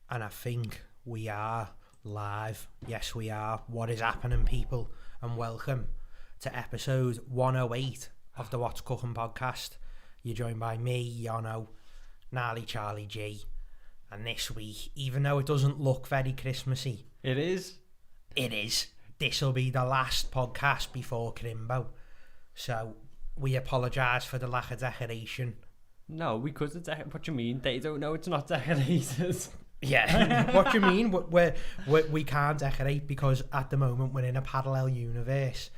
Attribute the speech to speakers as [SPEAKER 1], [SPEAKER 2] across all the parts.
[SPEAKER 1] And I think we are live. Yes, we are. What is happening, people? And welcome to episode 108 of the What's Cookin podcast. You're joined by me, Yono, Gnarly Charlie G. And this week, even though it doesn't look very Christmassy,
[SPEAKER 2] it is.
[SPEAKER 1] This will be the last podcast before Crimbo. So we apologise for the lack of decoration.
[SPEAKER 2] No, we could have what do you mean? They don't know it's not decorated.
[SPEAKER 1] Yeah, what do you mean? We can't decorate because at the moment we're in a parallel universe.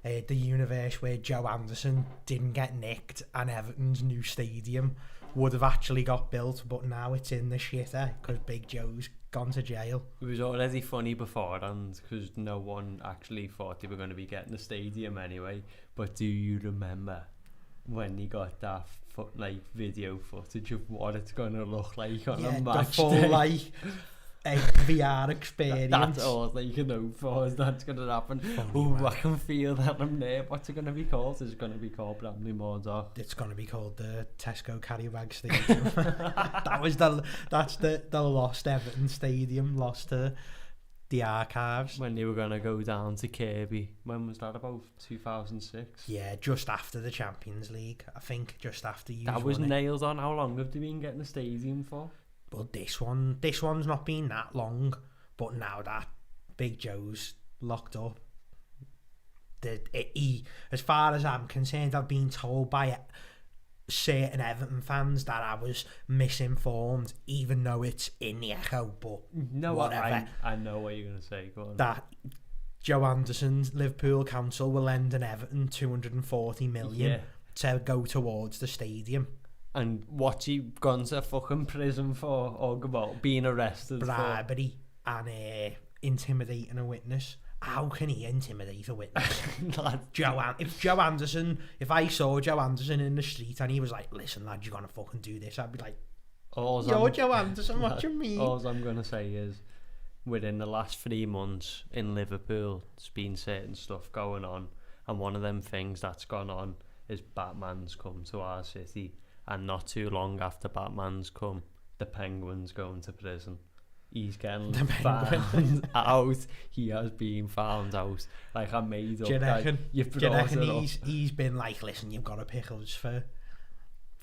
[SPEAKER 1] The universe where Joe Anderson didn't get nicked and Everton's new stadium would have actually got built, but now it's in the shitter because Big Joe's gone to jail.
[SPEAKER 2] It was already funny beforehand because no one actually thought they were going to be getting the stadium anyway. But do you remember when he got that video footage of what it's going to look like on a match
[SPEAKER 1] the full
[SPEAKER 2] day?
[SPEAKER 1] VR experience.
[SPEAKER 2] That's all they can hope for, is that's going to happen. Oh, I can feel that I'm there. What's it going to be called? Is it going to be called Bramley Moordock?
[SPEAKER 1] It's going to be called the Tesco Carry Bag Stadium. That's the lost Everton Stadium, lost to the archives.
[SPEAKER 2] When they were going to go down to Kirby. When was that? About 2006?
[SPEAKER 1] Yeah, just after the Champions League. I think just after you.
[SPEAKER 2] That was nailed on. How long have they been getting the stadium for?
[SPEAKER 1] Well, this one's not been that long, but now that Big Joe's locked up, as far as I'm concerned, I've been told by certain Everton fans that I was misinformed, even though it's in the Echo, but
[SPEAKER 2] no,
[SPEAKER 1] whatever.
[SPEAKER 2] I know what you're going to say, go on.
[SPEAKER 1] That Joe Anderson's Liverpool Council will lend an Everton 240 million to go towards the stadium.
[SPEAKER 2] And what's he gone to fucking prison for? Or about being arrested
[SPEAKER 1] bribery for? And intimidating a witness. How can he intimidate a witness? If I saw Joe Anderson in the street and he was like, listen lad, you're gonna fucking do this, I'd be like, Joe Anderson, what do you mean?
[SPEAKER 2] All I'm gonna say is, within the last 3 months in Liverpool, there's been certain stuff going on, and one of them things that's gone on is Batman's come to our city. And not too long after Batman's come, the Penguin's going to prison. He's getting found out. He has been found out. Like, I made up.
[SPEAKER 1] Do you reckon he's been like, listen, you've got to pick us for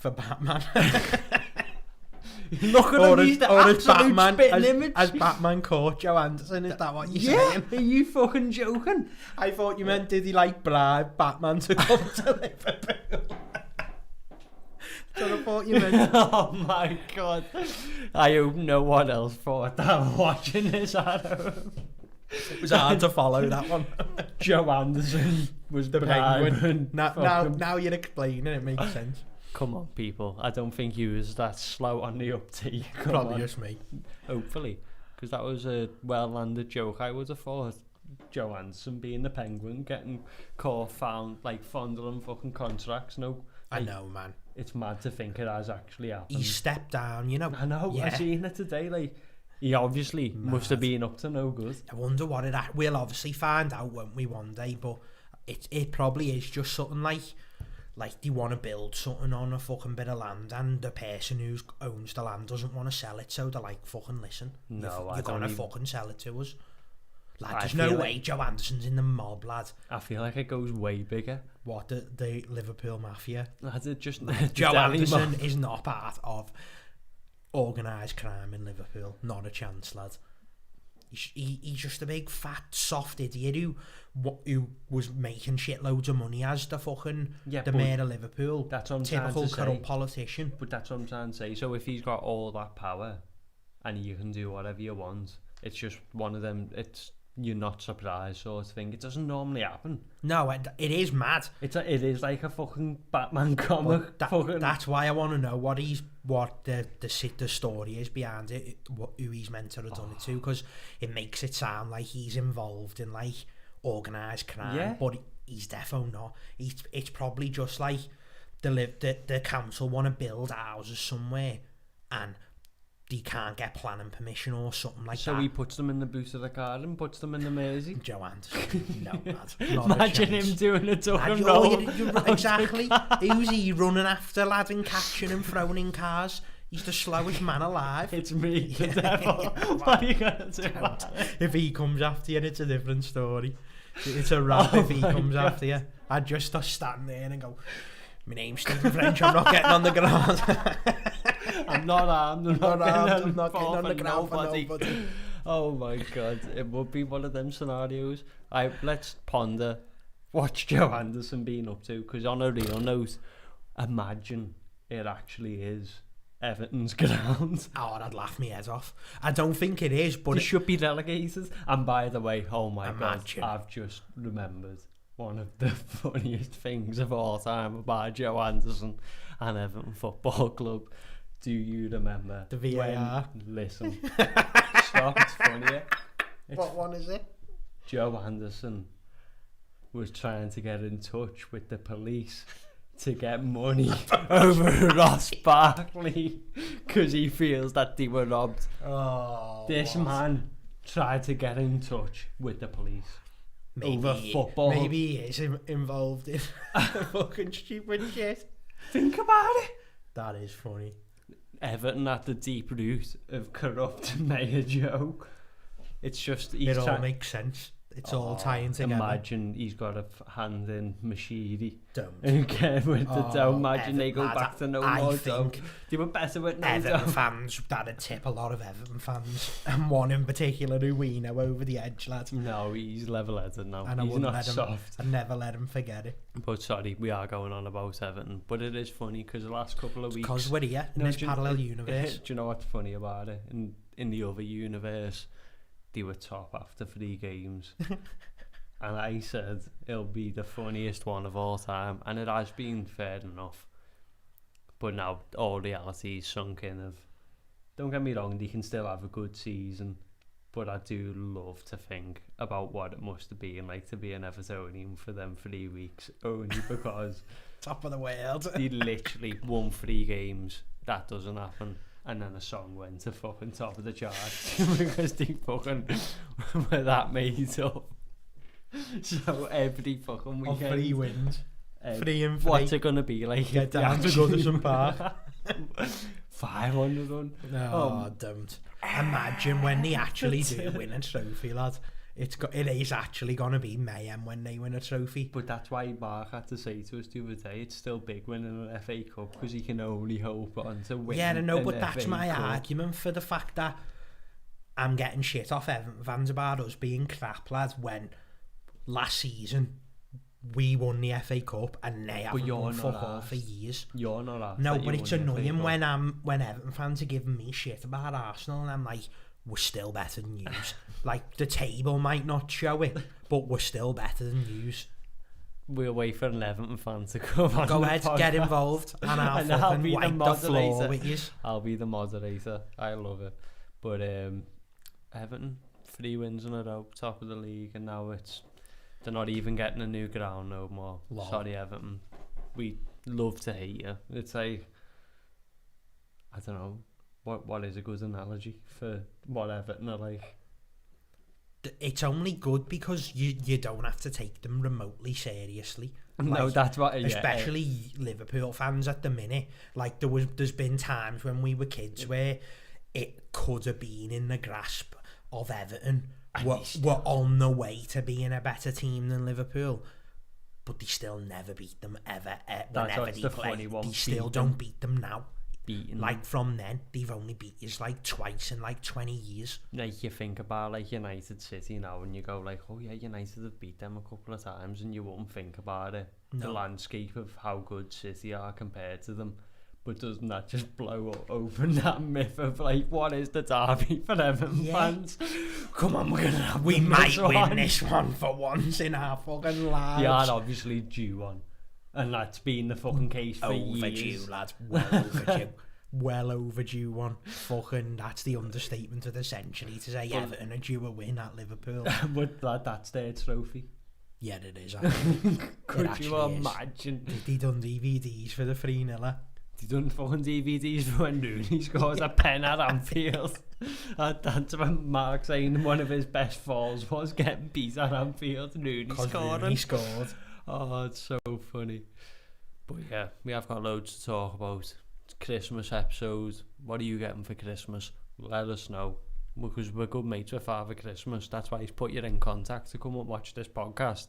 [SPEAKER 1] Batman.
[SPEAKER 2] Look at him, he's the absolute spitting image.
[SPEAKER 1] Has Batman caught Joe Anderson? Is that what you're saying?
[SPEAKER 2] Are you fucking joking?
[SPEAKER 1] I thought you meant, did he bribe Batman to come to Liverpool? I thought you meant.
[SPEAKER 2] Oh my god. I hope no one else thought that watching this at home.
[SPEAKER 1] It was hard to follow that one.
[SPEAKER 2] Joe Anderson was the Penguin.
[SPEAKER 1] Now you're explaining it makes sense.
[SPEAKER 2] Come on, people. I don't think you was that slow on the uptake.
[SPEAKER 1] Probably just me.
[SPEAKER 2] Hopefully. Because that was a well-landed joke, I would have thought. Joe Anderson being the Penguin, getting caught, found, fondling fucking contracts. No.
[SPEAKER 1] I know, man.
[SPEAKER 2] It's mad to think it has actually happened.
[SPEAKER 1] He stepped down, you know.
[SPEAKER 2] I know, I seen it today. He obviously must have been up to no good.
[SPEAKER 1] I wonder what we'll obviously find out, won't we, one day, but it probably is just something like they want to build something on a fucking bit of land and the person who owns the land doesn't want to sell it, so they're like, fucking listen, you're going to fucking sell it to us. There's no way Joe Anderson's in the mob, lad.
[SPEAKER 2] I feel like it goes way bigger.
[SPEAKER 1] What, the Liverpool Mafia?
[SPEAKER 2] That's it, just
[SPEAKER 1] Joe Anderson is not part of organised crime in Liverpool. Not a chance, lad. He's just a big, fat, soft idiot who was making shitloads of money as the fucking the mayor of Liverpool.
[SPEAKER 2] That's what I'm
[SPEAKER 1] typical
[SPEAKER 2] trying to
[SPEAKER 1] corrupt
[SPEAKER 2] say.
[SPEAKER 1] Politician.
[SPEAKER 2] But that's what I'm trying to say. So if he's got all that power and you can do whatever you want, it's just one of them, you're not surprised sort of thing. It doesn't normally happen.
[SPEAKER 1] No, it is mad.
[SPEAKER 2] It is like a fucking Batman comic.
[SPEAKER 1] That's why I want to know what the story is behind it, who he's meant to have done it to, because it makes it sound like he's involved in organised crime, but he's defo not. It's probably just like the council want to build houses somewhere and they can't get planning permission or something like that.
[SPEAKER 2] So he puts them in the boot of the car and puts them in the Mersey.
[SPEAKER 1] Joe Anderson. No, lad.
[SPEAKER 2] Imagine him doing a tuck and roll.
[SPEAKER 1] Exactly. Who's he running after, lad, and catching and throwing in cars? He's the slowest man alive.
[SPEAKER 2] It's me, the devil. What are you going to do about it?
[SPEAKER 1] If he comes after you, it's a different story. It's a wrap if he comes after you. I'd just stand there and go, my name's Stephen French, I'm not getting on the ground.
[SPEAKER 2] I'm not armed, I'm not
[SPEAKER 1] getting on the ground for nobody.
[SPEAKER 2] Oh my God, it would be one of them scenarios. Let's ponder what's Joe Anderson been up to, because on a real note, imagine it actually is Everton's ground.
[SPEAKER 1] Oh, I'd laugh my head off. I don't think it is, but
[SPEAKER 2] it should be relegated. And by the way, oh my
[SPEAKER 1] imagine.
[SPEAKER 2] God, I've just remembered one of the funniest things of all time about Joe Anderson and Everton Football Club. Do you remember
[SPEAKER 1] the VAR?
[SPEAKER 2] Listen, stop, it's funnier.
[SPEAKER 1] What one is it?
[SPEAKER 2] Joe Anderson was trying to get in touch with the police to get money over Ross Barkley because he feels that they were robbed.
[SPEAKER 1] Oh,
[SPEAKER 2] this man tried to get in touch with the police over football.
[SPEAKER 1] Maybe he is involved in fucking stupid shit.
[SPEAKER 2] Think about it.
[SPEAKER 1] That is funny.
[SPEAKER 2] Everton at the deep root of corrupt Mayor Joe. It's just
[SPEAKER 1] it all makes sense. It's all tying together.
[SPEAKER 2] Imagine he's got a hand in Mashiri.
[SPEAKER 1] Don't.
[SPEAKER 2] Okay, with the dough. Imagine they go
[SPEAKER 1] lad,
[SPEAKER 2] back to no
[SPEAKER 1] I
[SPEAKER 2] more
[SPEAKER 1] think
[SPEAKER 2] dough. They were better with no
[SPEAKER 1] Everton
[SPEAKER 2] dough.
[SPEAKER 1] fans, that'd tip a lot of Everton fans. And one in particular who we know over the edge, lad.
[SPEAKER 2] No, he's level-headed now.
[SPEAKER 1] And
[SPEAKER 2] he's not soft.
[SPEAKER 1] I'd never let him forget it.
[SPEAKER 2] But sorry, we are going on about Everton. But it is funny because the last couple of weeks...
[SPEAKER 1] Because we're here in this parallel universe.
[SPEAKER 2] Do you know what's funny about it? In the other universe, they were top after 3 games. And I said it'll be the funniest one of all time, and it has been, fair enough. But now all reality is sunk in of, don't get me wrong, they can still have a good season, but I do love to think about what it must have been like to be an Evertonian for them 3 weeks, only because
[SPEAKER 1] top of the world.
[SPEAKER 2] They literally won 3 games. That doesn't happen. And then a song went to fucking top of the charts because they fucking were that made up. So every fucking weekend,
[SPEAKER 1] 3 wins, 3 and 3.
[SPEAKER 2] What's it gonna be like?
[SPEAKER 1] Get down to Goodison Park.
[SPEAKER 2] 500 run.
[SPEAKER 1] No, don't. Imagine when they actually do win a trophy, lad. It is actually gonna be mayhem when they win a trophy.
[SPEAKER 2] But that's why Mark had to say to us the other day, it's still big winning an FA Cup because he can only hope on to win.
[SPEAKER 1] Yeah, I know, but that's
[SPEAKER 2] FA
[SPEAKER 1] my
[SPEAKER 2] Cup.
[SPEAKER 1] argument for the fact that I'm getting shit off Everton fans about us being crap, lads, when last season we won the FA Cup and they haven't won fuck all for years.
[SPEAKER 2] You're not asked.
[SPEAKER 1] No, but it's annoying when Everton fans are giving me shit about Arsenal and I'm like, we're still better than yous. Like, the table might not show it, but we're still better than yous.
[SPEAKER 2] We'll wait for an Everton fan to come on.
[SPEAKER 1] Go ahead, get involved, and I'll fucking wipe the floor with you.
[SPEAKER 2] I'll be the moderator. I love it. But Everton, 3 wins in a row, top of the league, and now they're not even getting a new ground no more.
[SPEAKER 1] Lol.
[SPEAKER 2] Sorry, Everton. We love to hate you. It's like, I don't know, what is a good analogy for what Everton are like?
[SPEAKER 1] It's only good because you don't have to take them remotely seriously.
[SPEAKER 2] No,
[SPEAKER 1] like,
[SPEAKER 2] that's what.
[SPEAKER 1] Especially Liverpool fans at the minute. Like there's been times when we were kids where it could have been in the grasp of Everton. We're on the way to being a better team than Liverpool, but they still never beat them ever. Whenever they play, they still don't beat them now. Like from then, they've only beat us like twice in like 20 years.
[SPEAKER 2] Like you think about like United City now and you go like, oh yeah, United have beat them a couple of times and you won't think about it. No. The landscape of how good City are compared to them. But doesn't that just blow open that myth of like, what is the derby for Everton fans?
[SPEAKER 1] Come on, we might win this one for once in our fucking lives.
[SPEAKER 2] They are obviously due one. And that's been the fucking case for years.
[SPEAKER 1] Overdue, lads. Well overdue. Well overdue one. Fucking, that's the understatement of the century to say Everton are due a win at Liverpool.
[SPEAKER 2] But that's their trophy.
[SPEAKER 1] Yeah, it is.
[SPEAKER 2] Could you imagine?
[SPEAKER 1] They done DVDs for the 3-0.
[SPEAKER 2] They done fucking DVDs for when Rooney scores a pen at Anfield. That's when Mark saying one of his best falls was getting beat at Anfield. Rooney scored. Oh, it's so funny. But yeah, we have got loads to talk about. Christmas episode. What are you getting for Christmas? Let us know, because we're good mates with Father Christmas. That's why he's put you in contact to come and watch this podcast.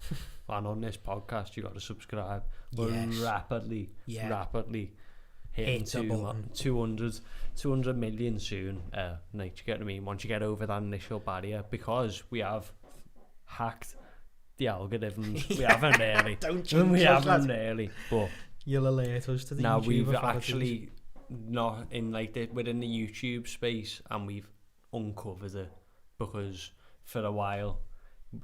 [SPEAKER 2] And on this podcast, you got to subscribe. We're rapidly hitting 200 million soon. Like, you get what I mean? Once you get over that initial barrier, because we have hacked the algorithms. We haven't really. We haven't really. But
[SPEAKER 1] you'll alert us to the
[SPEAKER 2] now
[SPEAKER 1] YouTube
[SPEAKER 2] we've actually not in like within the YouTube space, and we've uncovered it, because for a while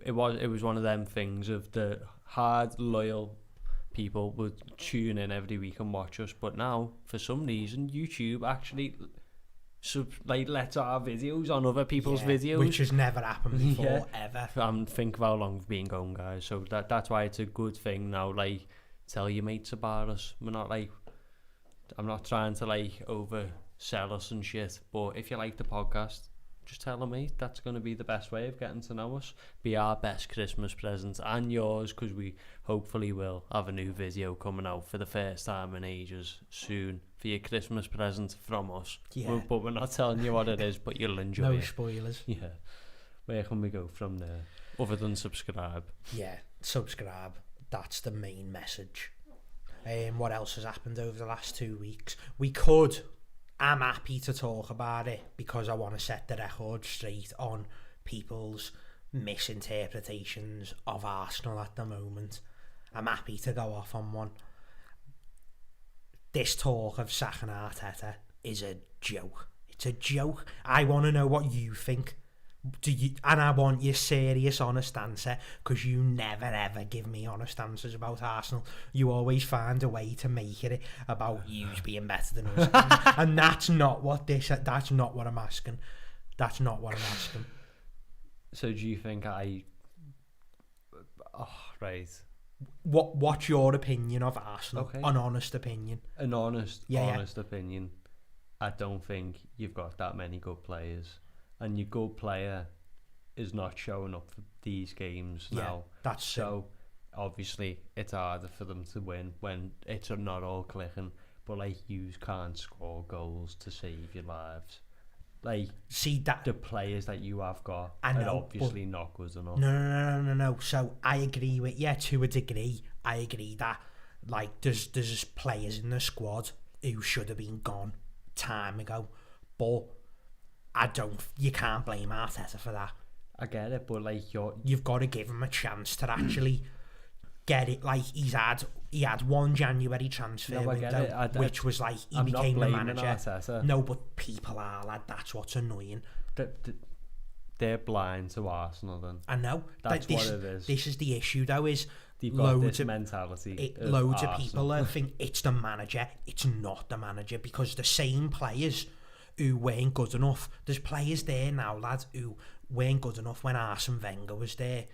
[SPEAKER 2] it was one of them things of the hard loyal people would tune in every week and watch us, but now for some reason YouTube actually lets our videos on other people's videos,
[SPEAKER 1] which has never happened before ever.
[SPEAKER 2] And think of how long we've been going, guys. So that's why it's a good thing now. Like, tell your mates about us. We're not like, I'm not trying to like oversell us and shit, but if you like the podcast, just tell them, mate. That's going to be the best way of getting to know us. Be our best Christmas present, and yours, because we hopefully will have a new video coming out for the first time in ages soon for your Christmas present from us. But we're not telling you what it is, but you'll enjoy it.
[SPEAKER 1] No spoilers.
[SPEAKER 2] Yeah. Where can we go from there, other than subscribe?
[SPEAKER 1] Yeah, subscribe. That's the main message. What else has happened over the last 2 weeks? I'm happy to talk about it, because I want to set the record straight on people's misinterpretations of Arsenal at the moment. I'm happy to go off on one. This talk of Saga and Arteta is a joke. It's a joke. I want to know what you think. And I want your serious, honest answer, because you never ever give me honest answers about Arsenal. You always find a way to make it about you being better than us, and that's not what I'm asking. That's not what I'm asking.
[SPEAKER 2] So do you think right?
[SPEAKER 1] What's your opinion of Arsenal?
[SPEAKER 2] Okay.
[SPEAKER 1] An honest opinion.
[SPEAKER 2] An honest opinion. I don't think you've got that many good players. And your good player is not showing up for these games now.
[SPEAKER 1] That's
[SPEAKER 2] so. Obviously, it's harder for them to win when it's not all clicking. But like, you can't score goals to save your lives. Like,
[SPEAKER 1] see that
[SPEAKER 2] the players that you have got are obviously not good enough.
[SPEAKER 1] No. So I agree with you to a degree. I agree that like there's players in the squad who should have been gone time ago, but you can't blame Arteta for that.
[SPEAKER 2] I get it, but like
[SPEAKER 1] you've got to give him a chance to actually get it. Like he had one January transfer window, which was like he became the manager.
[SPEAKER 2] Arteta.
[SPEAKER 1] No, but people are, lad. That's what's annoying.
[SPEAKER 2] They're blind to Arsenal. Then
[SPEAKER 1] I know.
[SPEAKER 2] That's what it is.
[SPEAKER 1] This is the issue, though. Is
[SPEAKER 2] they've got this mentality.
[SPEAKER 1] Loads of people think it's the manager. It's not the manager, because the same players who weren't good enough. There's players there now, lads, who weren't good enough when Arsene Wenger was there.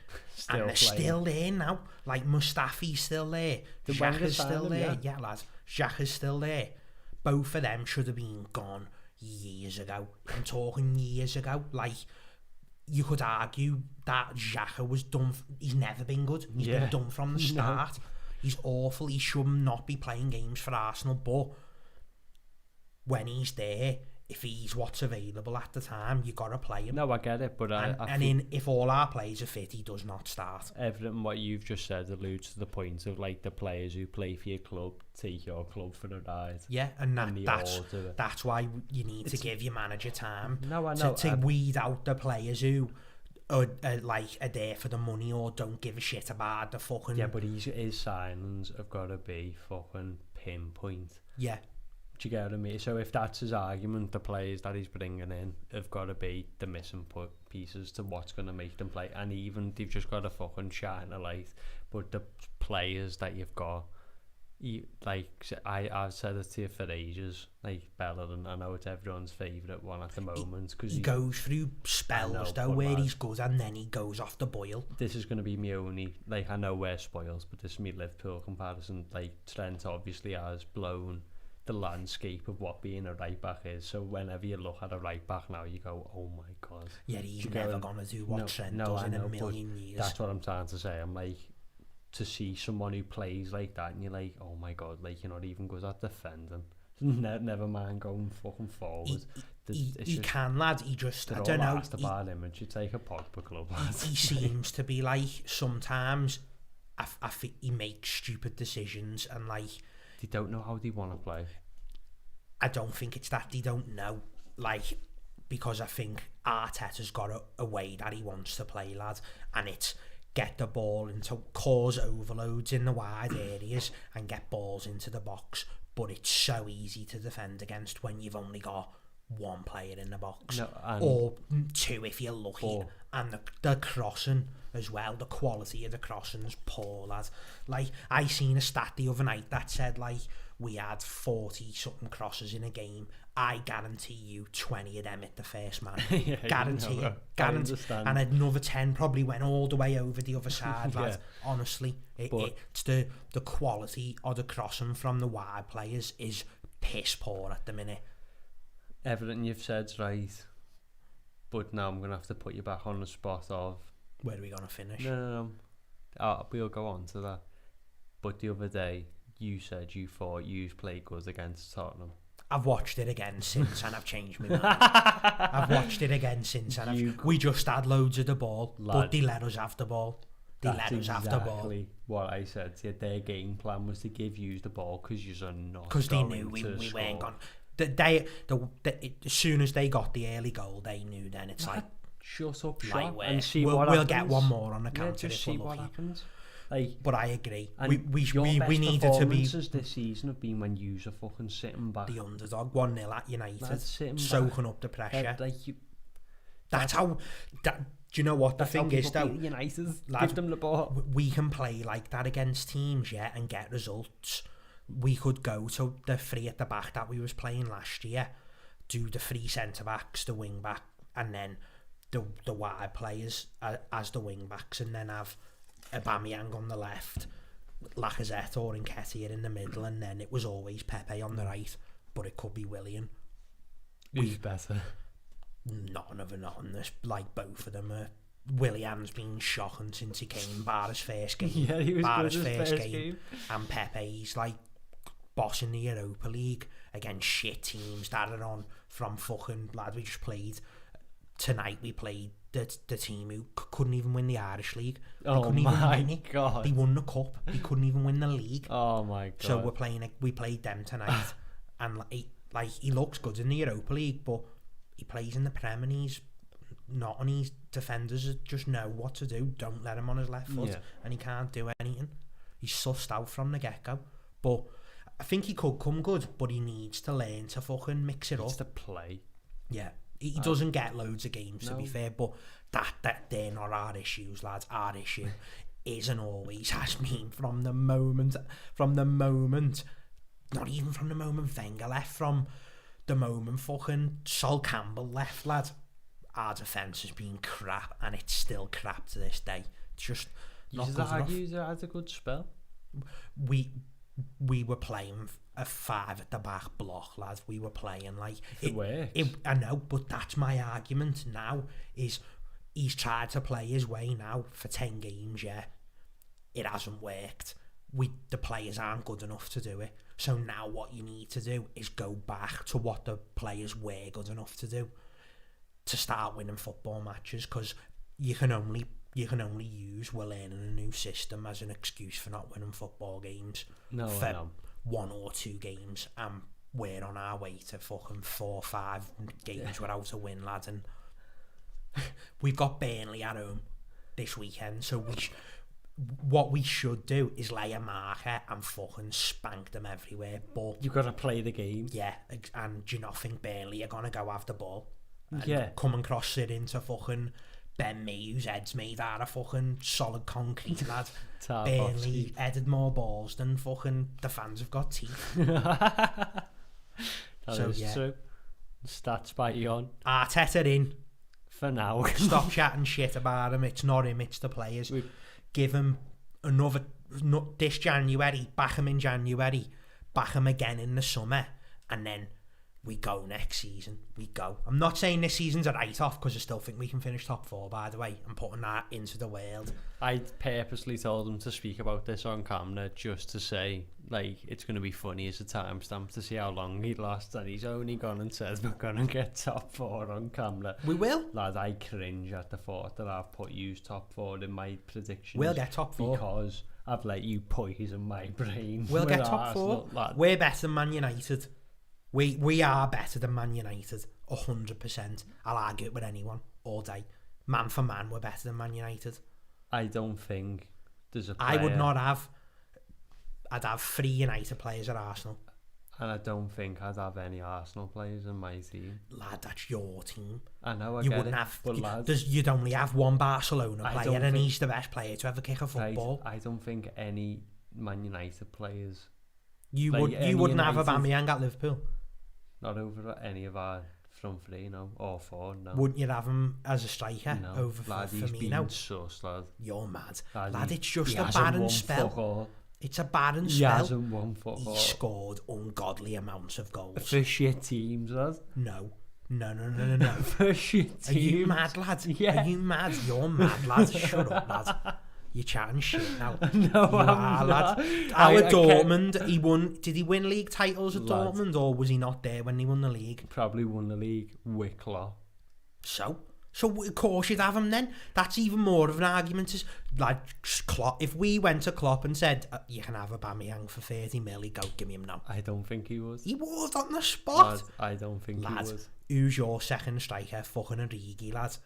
[SPEAKER 1] And they're still there now. Like, Mustafi's still there. Xhaka's still there. Yeah, lads. Xhaka's still there. Both of them should have been gone years ago. I'm talking years ago. Like, you could argue that Xhaka was done. He's never been good. He's been done from the start. No. He's awful. He should not be playing games for Arsenal. But when he's there, if he's what's available at the time, you got to play him.
[SPEAKER 2] No, I get it, but
[SPEAKER 1] if all our players are fit, he does not start.
[SPEAKER 2] Everything what you've just said alludes to the point of like the players who play for your club take your club for a ride.
[SPEAKER 1] Yeah, and that's why you need to give your manager time.
[SPEAKER 2] No, I know
[SPEAKER 1] to weed out the players who are there for the money or don't give a shit about the fucking.
[SPEAKER 2] Yeah, but his signings have got to be fucking pinpoint.
[SPEAKER 1] Yeah.
[SPEAKER 2] Do you get what I mean? So if that's his argument, the players that he's bringing in have got to be the missing pieces to what's going to make them play. And even they've just got to fucking shine a light. But the players that you've got, I've said it to you for ages, like Bellerin, I know it's everyone's favourite one at the moment.
[SPEAKER 1] He goes through spells where he's good and then he goes off the boil.
[SPEAKER 2] This is going to be me only, like, I know we're spoils, but this is me Liverpool comparison. Like, Trent obviously has blown the landscape of what being a right back is. So whenever you look at a right back now, you go, oh my god.
[SPEAKER 1] Yeah, he's never gonna do what Trent does in a million years.
[SPEAKER 2] That's what I'm trying to say. I'm like, to see someone who plays like that and you're like, oh my god, like, you're not even good at defending. Never mind going fucking forward.
[SPEAKER 1] He can, lad. He just, I don't know.
[SPEAKER 2] That's the bad image. You take a Pogba club.
[SPEAKER 1] He seems to be like, sometimes I think he makes stupid decisions and like...
[SPEAKER 2] They don't know how they want to play.
[SPEAKER 1] I don't think it's that they don't know. Like, because I think Arteta's got a way that he wants to play, lad. And it's get the ball into, cause overloads in the wide areas and get balls into the box. But it's so easy to defend against when you've only got one player in the box, or two if you're lucky, and the crossing as well, the quality of the crossing's poor, lad. Like, I seen a stat the other night that said like we had 40 something crosses in a game. I guarantee you 20 of them hit the first man. Guarantee and another 10 probably went all the way over the other side, lad. Honestly, it's the quality of the crossing from the wide players is piss poor at the minute.
[SPEAKER 2] Everything you've said's right, but now I'm going to have to put you back on the spot of...
[SPEAKER 1] Where are we going to finish?
[SPEAKER 2] No. We'll go on to that. But the other day, you said you thought you played good against Tottenham.
[SPEAKER 1] I've watched it again since and I've changed my mind. I've watched it again since and we just had loads of the ball, but they let us have the ball. That's exactly
[SPEAKER 2] what I said. Their game plan was to give you the ball because you're not.
[SPEAKER 1] Because they knew we weren't going... as soon as they got the early goal, they knew then it's like
[SPEAKER 2] shut up shop
[SPEAKER 1] and see what happens. We'll get one more on the counter if we're lucky.
[SPEAKER 2] Happens. Like,
[SPEAKER 1] but I agree.
[SPEAKER 2] We
[SPEAKER 1] needed to be.
[SPEAKER 2] This season have been when you're fucking sitting back.
[SPEAKER 1] The underdog 1-0 at United, soaking up the pressure. That's how. Do you know what the thing is though?
[SPEAKER 2] United, give them the ball.
[SPEAKER 1] We can play like that against teams, and get results. We could go to the three at the back that we was playing last year, do the three centre backs, the wing back, and then the wide players as the wing backs, and then have Aubameyang on the left, Lacazette or Nketiah in the middle, and then it was always Pepe on the right, but it could be Willian.
[SPEAKER 2] Who's better?
[SPEAKER 1] Not on this. Like, both of them are. Willian's been shocking since he came, bar his first game.
[SPEAKER 2] Yeah, he was
[SPEAKER 1] bar
[SPEAKER 2] good
[SPEAKER 1] his first game. And Pepe's like bossing the Europa League against shit teams that are on from fucking... Lad, we just played... Tonight we played the team who couldn't even win the Irish League. They couldn't even win it.
[SPEAKER 2] God.
[SPEAKER 1] They won the cup. They couldn't even win the league.
[SPEAKER 2] Oh my God.
[SPEAKER 1] So we played them tonight. And he looks good in the Europa League, but he plays in the Prem and he's not, and his defenders just know what to do. Don't let him on his left foot, and he can't do anything. He's sussed out from the get-go. But I think he could come good, but he needs to learn to fucking mix it up.
[SPEAKER 2] He needs to play.
[SPEAKER 1] Yeah. He doesn't get loads of games, to be fair, but that they're not our issues, lads. Our issue is and always has been from the moment, not even from the moment Wenger left, from the moment fucking Sol Campbell left, lad. Our defence has been crap, and it's still crap to this day. It's just not good enough.
[SPEAKER 2] You had a good spell.
[SPEAKER 1] We were playing a 5 at the back block, lads. We were playing like I know, but that's my argument now. Is he's tried to play his way now for 10 games. It hasn't worked. The players aren't good enough to do it. So now what you need to do is go back to what the players were good enough to do to start winning football matches, because you can only use we're learning a new system as an excuse for not winning football games.
[SPEAKER 2] No,
[SPEAKER 1] for 1 or 2 games, and we're on our way to fucking 4 or 5 games without a win, lads. And we've got Burnley at home this weekend, so what we should do is lay a marker and fucking spank them everywhere. But
[SPEAKER 2] you've got to play the game.
[SPEAKER 1] Yeah, and do you not think Burnley are going to go have the ball? And come and cross it into fucking Ben Mee, whose head's made out of fucking solid concrete, lad. Burnley headed more balls than fucking the fans have got teeth.
[SPEAKER 2] That is true. Stats bite you on.
[SPEAKER 1] Arteta in.
[SPEAKER 2] For now.
[SPEAKER 1] Stop chatting shit about him. It's not him, it's the players. Give him another... this January, back him in January, back him again in the summer, and then we go next season. We go. I'm not saying this season's a write-off because I still think we can finish top 4, by the way. I'm putting that into the world.
[SPEAKER 2] I purposely told him to speak about this on camera just to say, like, it's going to be funny as a timestamp to see how long he lost, and he's only gone and said we're going to get top 4 on camera.
[SPEAKER 1] We will.
[SPEAKER 2] Lad, I cringe at the thought that I've put you top 4 in my predictions.
[SPEAKER 1] We'll get top 4.
[SPEAKER 2] Because I've let you poison my brain.
[SPEAKER 1] We'll get top 4.
[SPEAKER 2] Lad.
[SPEAKER 1] We're better than Man United. We are better than Man United, 100%. I'll argue it with anyone all day. Man for man, we're better than Man United.
[SPEAKER 2] I don't think there's a player...
[SPEAKER 1] I would not have... I'd have 3 United players at Arsenal.
[SPEAKER 2] And I don't think I'd have any Arsenal players in my team.
[SPEAKER 1] Lad, that's your team.
[SPEAKER 2] I know,
[SPEAKER 1] you wouldn't have... You'd only have one Barcelona player and he's the best player to ever kick a football.
[SPEAKER 2] Right, I don't think any Man United players...
[SPEAKER 1] You wouldn't have Aubameyang at Liverpool?
[SPEAKER 2] Not over any of our front 3, no, or 4, no.
[SPEAKER 1] Wouldn't you have him as a striker over
[SPEAKER 2] lad,
[SPEAKER 1] Firmino?
[SPEAKER 2] He's been sus, lad.
[SPEAKER 1] You're mad. Lad, it's just
[SPEAKER 2] a
[SPEAKER 1] barren spell. It's a barren spell.
[SPEAKER 2] He hasn't won fuck all.
[SPEAKER 1] He scored ungodly amounts of goals.
[SPEAKER 2] For shit teams, lad.
[SPEAKER 1] No.
[SPEAKER 2] For shit teams.
[SPEAKER 1] Are you mad, lad?
[SPEAKER 2] Yeah.
[SPEAKER 1] Are you mad? You're mad, lad. Shut up, lad. You're chatting shit now.
[SPEAKER 2] No, I'm not.
[SPEAKER 1] Our Dortmund, he won. Did he win league titles at Dortmund, or was he not there when he won the league?
[SPEAKER 2] Probably won the league with Klopp.
[SPEAKER 1] So of course you'd have him then. That's even more of an argument. Is like Klopp. If we went to Klopp and said you can have Aubameyang for 30 mil, he'd go, give me him now.
[SPEAKER 2] I don't think he would.
[SPEAKER 1] He would on the spot.
[SPEAKER 2] Lad, I don't think he would.
[SPEAKER 1] Who's your second striker? Fucking Origi, lad.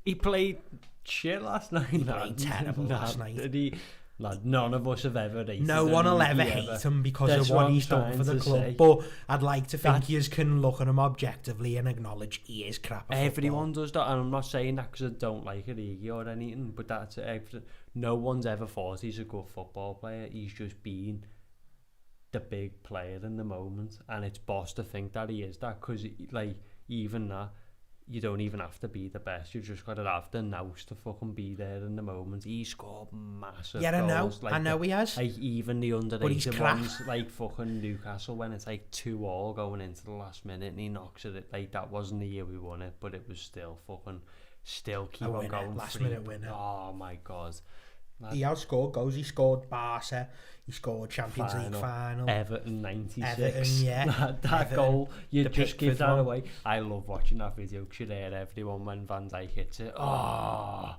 [SPEAKER 2] He played shit last night.
[SPEAKER 1] He played terrible last night.
[SPEAKER 2] Did he? Lad, none of us have ever hated him.
[SPEAKER 1] No one will ever hate him because of what he's done for the club. But I'd like to think you can look at him objectively and acknowledge he is crap at
[SPEAKER 2] everyone
[SPEAKER 1] football.
[SPEAKER 2] Does that, and I'm not saying that because I don't like Origi or anything, but that's no one's ever thought he's a good football player. He's just been the big player in the moment, and it's boss to think that he is that, because like even that, you don't even have to be the best. You just got to have the nous to fucking be there in the moment. He scored massive goals.
[SPEAKER 1] I know he has.
[SPEAKER 2] Like even the underrated ones, like fucking Newcastle, when it's like 2-2 going into the last minute and he knocks it. Like that wasn't the year we won it, but it was still keep on going.
[SPEAKER 1] Last minute winner.
[SPEAKER 2] Oh my god.
[SPEAKER 1] He outscored goals. He scored Barca. He scored Champions League final.
[SPEAKER 2] Everton 96.
[SPEAKER 1] Everton, yeah.
[SPEAKER 2] that
[SPEAKER 1] Everton,
[SPEAKER 2] goal, you just give that
[SPEAKER 1] one
[SPEAKER 2] away. I love watching that video because you hear everyone when Van Dijk hits it. Oh.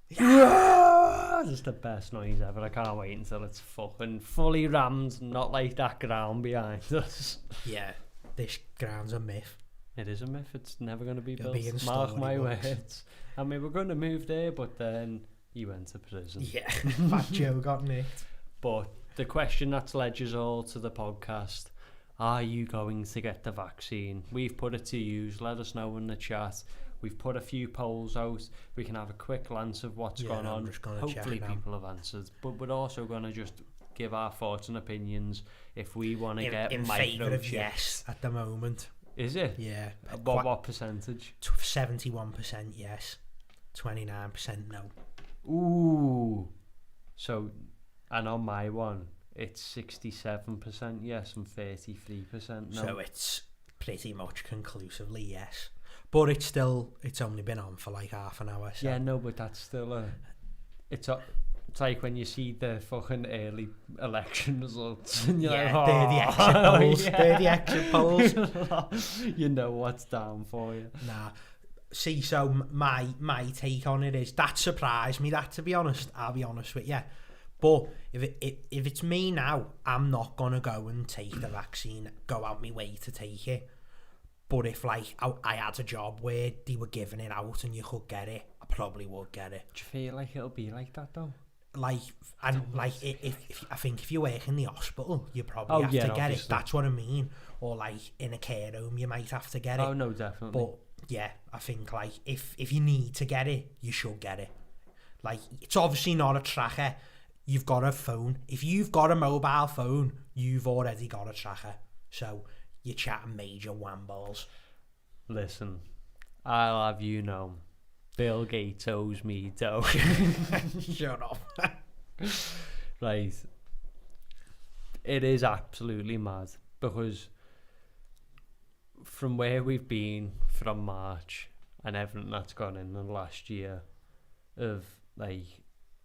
[SPEAKER 2] Yeah! It's the best noise ever. I can't wait until it's fucking fully rammed, not like that ground behind us.
[SPEAKER 1] Yeah, this ground's a myth.
[SPEAKER 2] It is a myth. It's never going to be built.
[SPEAKER 1] Mark
[SPEAKER 2] my words. I mean, we're going to move there, but then he went to prison.
[SPEAKER 1] Yeah, Fat Joe got nicked.
[SPEAKER 2] But the question that's led us all to the podcast, are you going to get the vaccine? We've put it to you. Let us know in the chat. We've put a few polls out. We can have a quick glance of what's gone on. Hopefully people have answered. But we're also going to just give our thoughts and opinions if we want to get
[SPEAKER 1] in favour of yes at the moment.
[SPEAKER 2] Is it?
[SPEAKER 1] Yeah.
[SPEAKER 2] What percentage?
[SPEAKER 1] 71% yes, 29% no.
[SPEAKER 2] Ooh. So, and on my one, it's 67% yes and 33% no.
[SPEAKER 1] So it's pretty much conclusively yes. But it's only been on for like half an hour. So.
[SPEAKER 2] Yeah, no, but that's still it's like when you see the fucking early election results and you're like,
[SPEAKER 1] they're the exit polls.
[SPEAKER 2] You know what's down for you.
[SPEAKER 1] Nah. See, so my take on it is that surprised me, that, to be honest. I'll be honest with you. But if it's me now, I'm not going to go and take the vaccine, go out my way to take it. But if like I had a job where they were giving it out and you could get it, I probably would get it.
[SPEAKER 2] Do you feel like it'll be like that though?
[SPEAKER 1] If I think if you work in the hospital, you probably have to get obviously. It. That's what I mean. Or like in a care home, you might have to get it.
[SPEAKER 2] Oh no, definitely.
[SPEAKER 1] But yeah, I think like if you need to get it, you should get it. Like it's obviously not a tracker. You've got a phone. If you've got a mobile phone, you've already got a tracker. So you're chatting major whamballs.
[SPEAKER 2] Listen, I'll have you know, Bill Gates owes me dough.
[SPEAKER 1] Shut up.
[SPEAKER 2] Right. It is absolutely mad because from where we've been from March and everything that's gone in the last year of like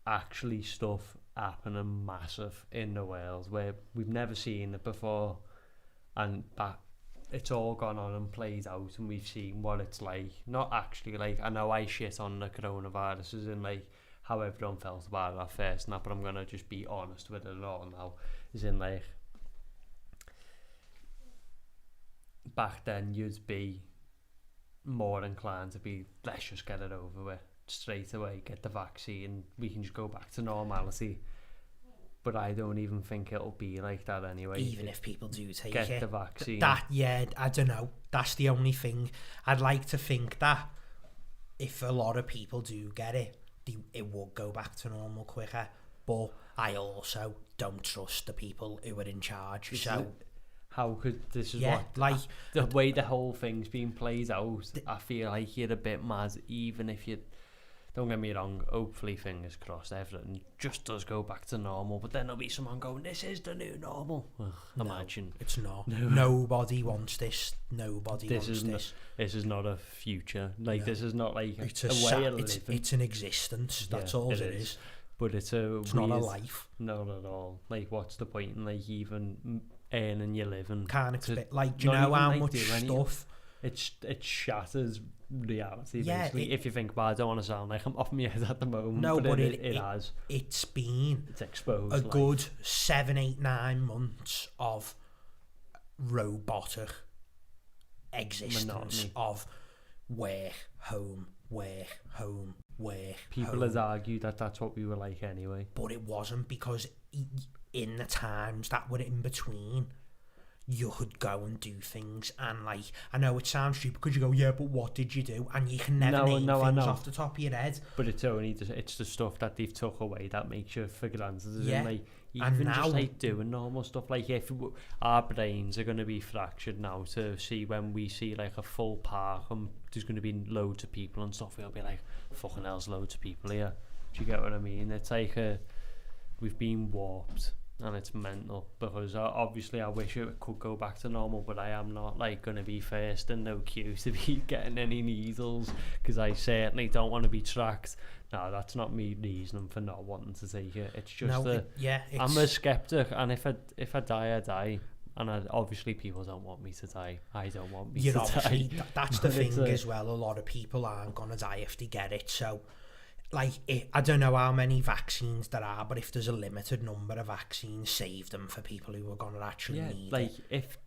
[SPEAKER 2] actually stuff happening massive in the world where we've never seen it before, and that it's all gone on and played out, and we've seen what it's like. Not actually like, I know I shit on the coronavirus and like how everyone felt about it at first and that, but I'm gonna just be honest with it all now. Is in like, back then you'd be more inclined to be, let's just get it over with straight away, get the vaccine, we can just go back to normality. But I don't even think it'll be like that anyway.
[SPEAKER 1] Even if people do take
[SPEAKER 2] get the vaccine.
[SPEAKER 1] Yeah, I don't know. That's the only thing. I'd like to think that if a lot of people do get it, it will go back to normal quicker. But I also don't trust the people who are in charge. So
[SPEAKER 2] how could this is
[SPEAKER 1] yeah,
[SPEAKER 2] what
[SPEAKER 1] like
[SPEAKER 2] the way the whole thing's been played out? I feel like you're a bit mad, even if you. Don't get me wrong, hopefully, fingers crossed, everything just does go back to normal, but then there'll be someone going, this is the new normal. Ugh,
[SPEAKER 1] no,
[SPEAKER 2] imagine.
[SPEAKER 1] It's not. No. Nobody wants this. Nobody wants this.
[SPEAKER 2] This is not a future. Like, this is not like
[SPEAKER 1] it's
[SPEAKER 2] a way of living.
[SPEAKER 1] It's an existence. That's all it is.
[SPEAKER 2] But it's
[SPEAKER 1] not a life.
[SPEAKER 2] Not at all. Like, what's the point in, like, even earning your living?
[SPEAKER 1] Can't expect, like, do you know how much stuff...
[SPEAKER 2] It shatters reality, basically. If you think, well, I don't want to sound like I'm off my head at the moment.
[SPEAKER 1] No, but
[SPEAKER 2] it has.
[SPEAKER 1] It's been
[SPEAKER 2] exposed
[SPEAKER 1] a good 7, 8, 9 months of robotic existence of work, home, work, home, work.
[SPEAKER 2] People had argued that that's what we were like anyway.
[SPEAKER 1] But it wasn't, because in the times that were in between, you could go and do things, and like, I know it sounds stupid because you go, yeah, but what did you do? And you can never name things off the top of your head.
[SPEAKER 2] But it's the stuff that they've took away that makes you for granted.
[SPEAKER 1] Yeah.
[SPEAKER 2] Like,
[SPEAKER 1] and
[SPEAKER 2] even
[SPEAKER 1] now,
[SPEAKER 2] just like doing normal stuff, like if our brains are going to be fractured now to see when we see like a full park and there's going to be loads of people and stuff, we'll be like, fucking hell's loads of people here. Do you get what I mean? It's like we've been warped. And it's mental, because obviously I wish it could go back to normal, but I am not like going to be first in no queue to be getting any needles, because I certainly don't want to be tracked. No, that's not me reasoning for not wanting to take it. It's just I'm a skeptic, and if I die, I die. And obviously people don't want me to die. I don't want me to die.
[SPEAKER 1] That's the thing as well. A lot of people aren't going to die if they get it, so... Like, I don't know how many vaccines there are, but if there's a limited number of vaccines, save them for people who are going to actually need it.
[SPEAKER 2] If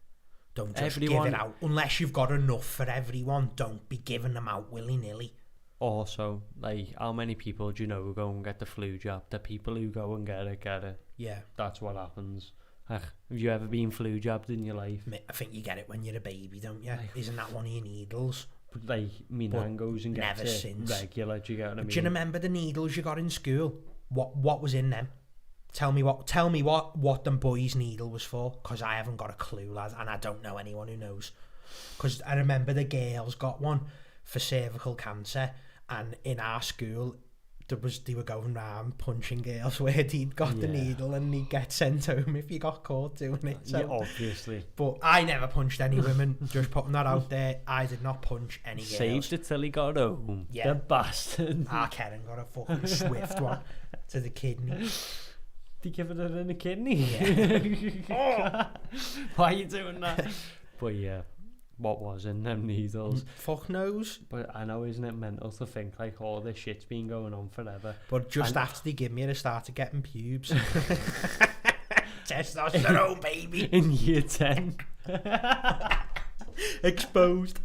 [SPEAKER 1] don't just give it out. Unless you've got enough for everyone, don't be giving them out willy-nilly.
[SPEAKER 2] Also, like, how many people do you know who go and get the flu jab? The people who go and get it.
[SPEAKER 1] Yeah.
[SPEAKER 2] That's what happens. Have you ever been flu jabbed in your life?
[SPEAKER 1] I think you get it when you're a baby, don't you? Isn't that one of your needles?
[SPEAKER 2] But like, me nan goes and gets it since. Regular, do you get what I mean?
[SPEAKER 1] Do you remember the needles you got in school? What was in them? Tell me what them boys' needle was for, because I haven't got a clue, lad, and I don't know anyone who knows. Because I remember the girls got one for cervical cancer, and in our school they were going round punching girls where he'd got the needle, and he'd get sent home if you got caught doing it. So.
[SPEAKER 2] Yeah, obviously.
[SPEAKER 1] But I never punched any women, just putting that out there. I did not punch any girls.
[SPEAKER 2] Saved it till he got home. Yeah. The bastard.
[SPEAKER 1] Karen got a fucking swift one to the kidney.
[SPEAKER 2] Did you give it in a kidney?
[SPEAKER 1] Yeah.
[SPEAKER 2] Why are you doing that? But yeah. What was in them needles?
[SPEAKER 1] Fuck knows.
[SPEAKER 2] But I know, isn't it mental to think like all this shit's been going on forever?
[SPEAKER 1] But just after they give me it, I started getting pubes. Testosterone, baby.
[SPEAKER 2] In year 10.
[SPEAKER 1] Exposed.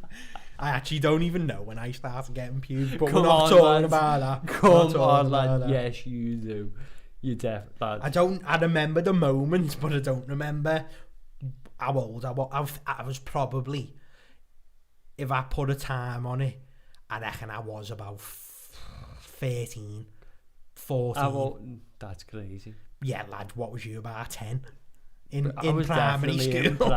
[SPEAKER 1] I actually don't even know when I started getting pubes, but we're not talking about that.
[SPEAKER 2] Come on, lad. Yes, you do. You lad.
[SPEAKER 1] I remember the moment, but I don't remember how old I was. I was probably... If I put a time on it, I reckon I was about 13, 14.
[SPEAKER 2] That's crazy.
[SPEAKER 1] Yeah, lad, what was you, about 10? In primary school.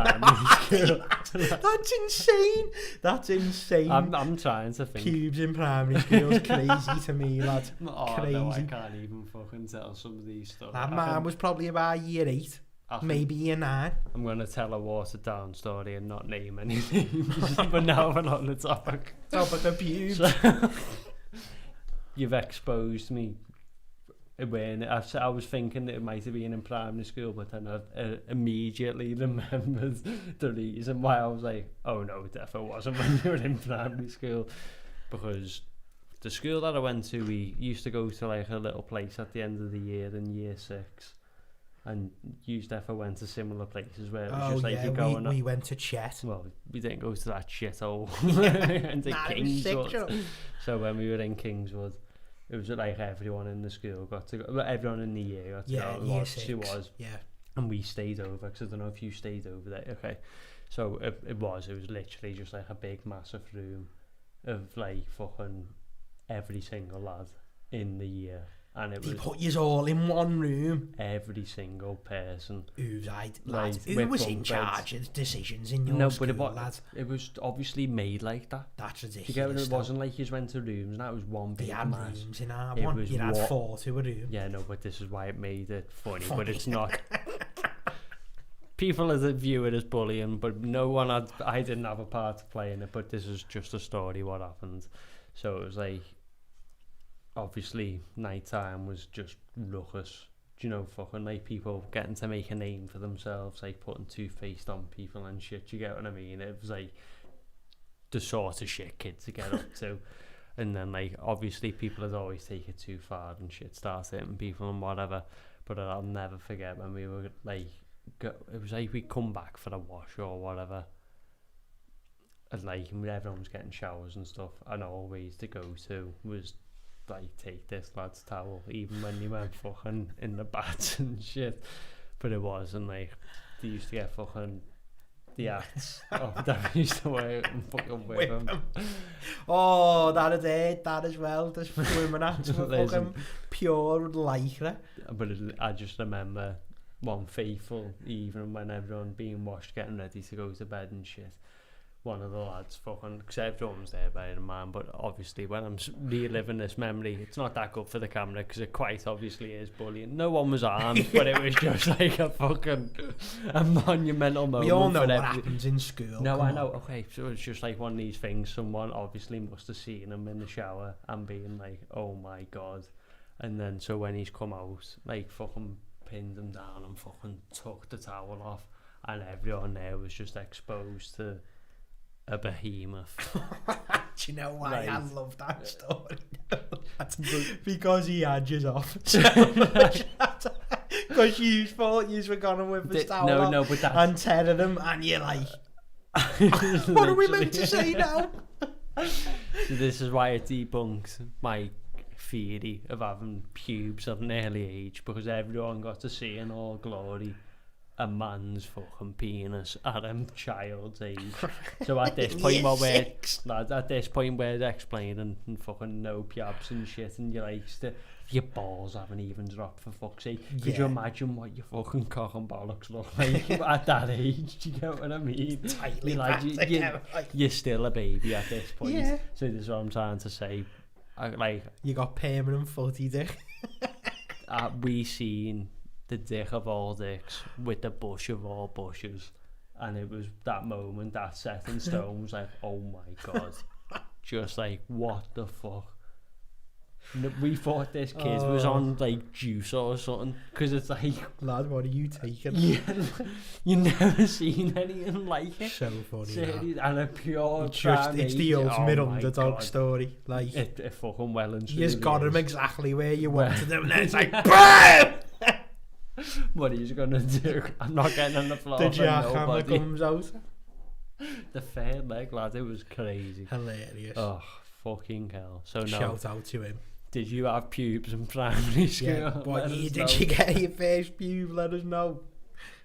[SPEAKER 1] That's insane. That's insane.
[SPEAKER 2] I'm trying to think.
[SPEAKER 1] Pubes in primary school is crazy to me, lad.
[SPEAKER 2] Oh,
[SPEAKER 1] crazy.
[SPEAKER 2] No, I can't even fucking tell some of these stuff.
[SPEAKER 1] That man was probably about year 8. Maybe year 9.
[SPEAKER 2] I'm going to tell a watered down story and not name any names, but now we're on the topic.
[SPEAKER 1] Topic of pubes.
[SPEAKER 2] So, you've exposed me when I was thinking that it might have been in primary school, but then I immediately remembered the reason why I was like, oh no, it definitely wasn't when you were in primary school, because the school that I went to, we used to go to like a little place at the end of the year in year 6. And you ever went to similar places where it was just like you're going
[SPEAKER 1] we went to Chet.
[SPEAKER 2] Well, we didn't go to that shithole. Into
[SPEAKER 1] Nah,
[SPEAKER 2] Kingswood. So when we were in Kingswood, it was like everyone in the school got to go. Well, everyone in the year got to go.
[SPEAKER 1] Year 6.
[SPEAKER 2] She was.
[SPEAKER 1] Yeah.
[SPEAKER 2] And we stayed over, because I don't know if you stayed over there. Okay. So it was literally just like a big massive room of like fucking every single lad in the year. And it
[SPEAKER 1] they
[SPEAKER 2] was
[SPEAKER 1] put you all in one room.
[SPEAKER 2] every single person.
[SPEAKER 1] Who
[SPEAKER 2] Like,
[SPEAKER 1] was in charge of decisions in your school, lad?
[SPEAKER 2] It was obviously made like that.
[SPEAKER 1] That's ridiculous.
[SPEAKER 2] You get it wasn't like you went to rooms, and that was one big
[SPEAKER 1] They had
[SPEAKER 2] mass.
[SPEAKER 1] rooms in our
[SPEAKER 2] It
[SPEAKER 1] one.
[SPEAKER 2] was
[SPEAKER 1] You had 4 to a room.
[SPEAKER 2] Yeah, no, but this is why it made it funny. But it's not. People view it as bullying, but I didn't have a part to play in it, but this is just a story what happened. So it was like, obviously night time was just ruckus, you know, fucking like people getting to make a name for themselves, like putting toothpaste on people and shit, you get what I mean? It was like the sort of shit kids to get up to. And then like obviously people had always take it too far and shit, start hitting people and whatever. But I'll never forget when we were like, it was like we come back for a wash or whatever, and like everyone was getting showers and stuff, and always the go-to was like, take this lad's towel, even when you went fucking in the baths and shit. But it wasn't like, they used to get fucking the hats off that we used to wear and fucking whip them.
[SPEAKER 1] Oh, that is it, that as well. The swimming hats were fucking pure lycra.
[SPEAKER 2] But I just remember one fateful evening when everyone being washed, getting ready to go to bed and shit. One of the lads fucking, because everyone was there, bear in mind, but obviously when I'm reliving this memory, it's not that good for the camera, because it quite obviously is bullying. No one was armed, but it was just like a monumental moment.
[SPEAKER 1] We all know what happens in school.
[SPEAKER 2] No, I know. Okay, so it's just like one of these things. Someone obviously must have seen him in the shower and being like, oh my god. And then so when he's come out, like fucking pinned him down and fucking took the towel off, and everyone there was just exposed to a behemoth.
[SPEAKER 1] Do you know why
[SPEAKER 2] right.
[SPEAKER 1] I love that story? Because he had you off. Because you thought you were gonna whip his towel off
[SPEAKER 2] but that's...
[SPEAKER 1] and tear him, and you're like, what are we meant to say now?
[SPEAKER 2] So this is why it debunks my theory of having pubes at an early age, because everyone got to see in all glory a man's fucking penis at a child's age. So at this point where they're explaining and fucking no pubs and shit, and you're like, your balls haven't even dropped, for fuck's sake. Could you imagine what your fucking cock and bollocks look like at that age? Do you get what I mean?
[SPEAKER 1] Tightly
[SPEAKER 2] like, you're still a baby at this point.
[SPEAKER 1] Yeah.
[SPEAKER 2] So this is what I'm trying to say.
[SPEAKER 1] You got permanent footy dick.
[SPEAKER 2] We seen the dick of all dicks with the bush of all bushes, and it was that moment, that set in stone, was like, oh my god. Just like, what the fuck. We thought this kid was on like juice or something, because it's like,
[SPEAKER 1] lad, what are you taking?
[SPEAKER 2] Yeah, you never seen anything like it.
[SPEAKER 1] So funny.
[SPEAKER 2] Serious, and a pure
[SPEAKER 1] it's the ultimate underdog story. Like
[SPEAKER 2] it fucking well and truly.
[SPEAKER 1] You just got him exactly where you wanted him, and then it's like, BAM!
[SPEAKER 2] What are you gonna do? I'm not getting on the floor.
[SPEAKER 1] The jackhammer comes out.
[SPEAKER 2] The fair leg, lad, it was crazy.
[SPEAKER 1] Hilarious.
[SPEAKER 2] Oh, fucking hell. So no.
[SPEAKER 1] Shout out to him.
[SPEAKER 2] Did you have pubes in primary school?
[SPEAKER 1] Yeah, what year did you get your first pube? Let us know.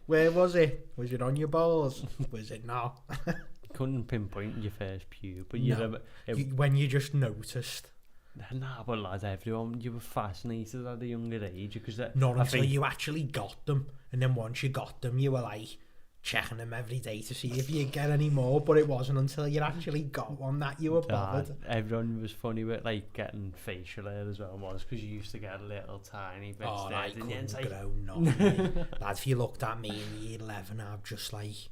[SPEAKER 1] Where was it? Was it on your balls? Was it not?
[SPEAKER 2] Couldn't pinpoint your first pube, but
[SPEAKER 1] when you just noticed.
[SPEAKER 2] Nah, but lads, everyone, you were fascinated at a younger age, because
[SPEAKER 1] not until you actually got them, and then once you got them, you were like, checking them every day to see if you get any more, but it wasn't until you actually got one that you were bothered.
[SPEAKER 2] Everyone was funny with like getting facial hair as well, was because you used to get a little tiny bit there,
[SPEAKER 1] I
[SPEAKER 2] didn't you?
[SPEAKER 1] couldn't
[SPEAKER 2] Like,
[SPEAKER 1] grow nothing. Lad, if you looked at me in year 11, I'm just like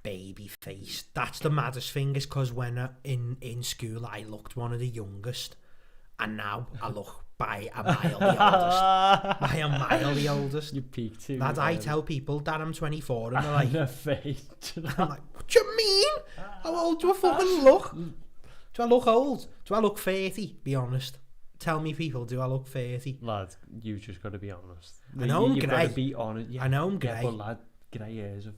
[SPEAKER 1] baby face. That's the maddest thing, is because when in school I looked one of the youngest, and now I look by a mile the oldest. By a mile the oldest.
[SPEAKER 2] You peaked too.
[SPEAKER 1] Lad, I tell people that I'm 24 and they're like, I'm like, what do you mean? How old do I fucking look? Do I look old? Do I look 30? Be honest. Tell me, people, do I look 30?
[SPEAKER 2] Lad, you've just got to be honest.
[SPEAKER 1] I know I'm
[SPEAKER 2] You've
[SPEAKER 1] grey.
[SPEAKER 2] got to be honest. Yeah,
[SPEAKER 1] I know I'm grey.
[SPEAKER 2] Yeah, but lad, grey hairs.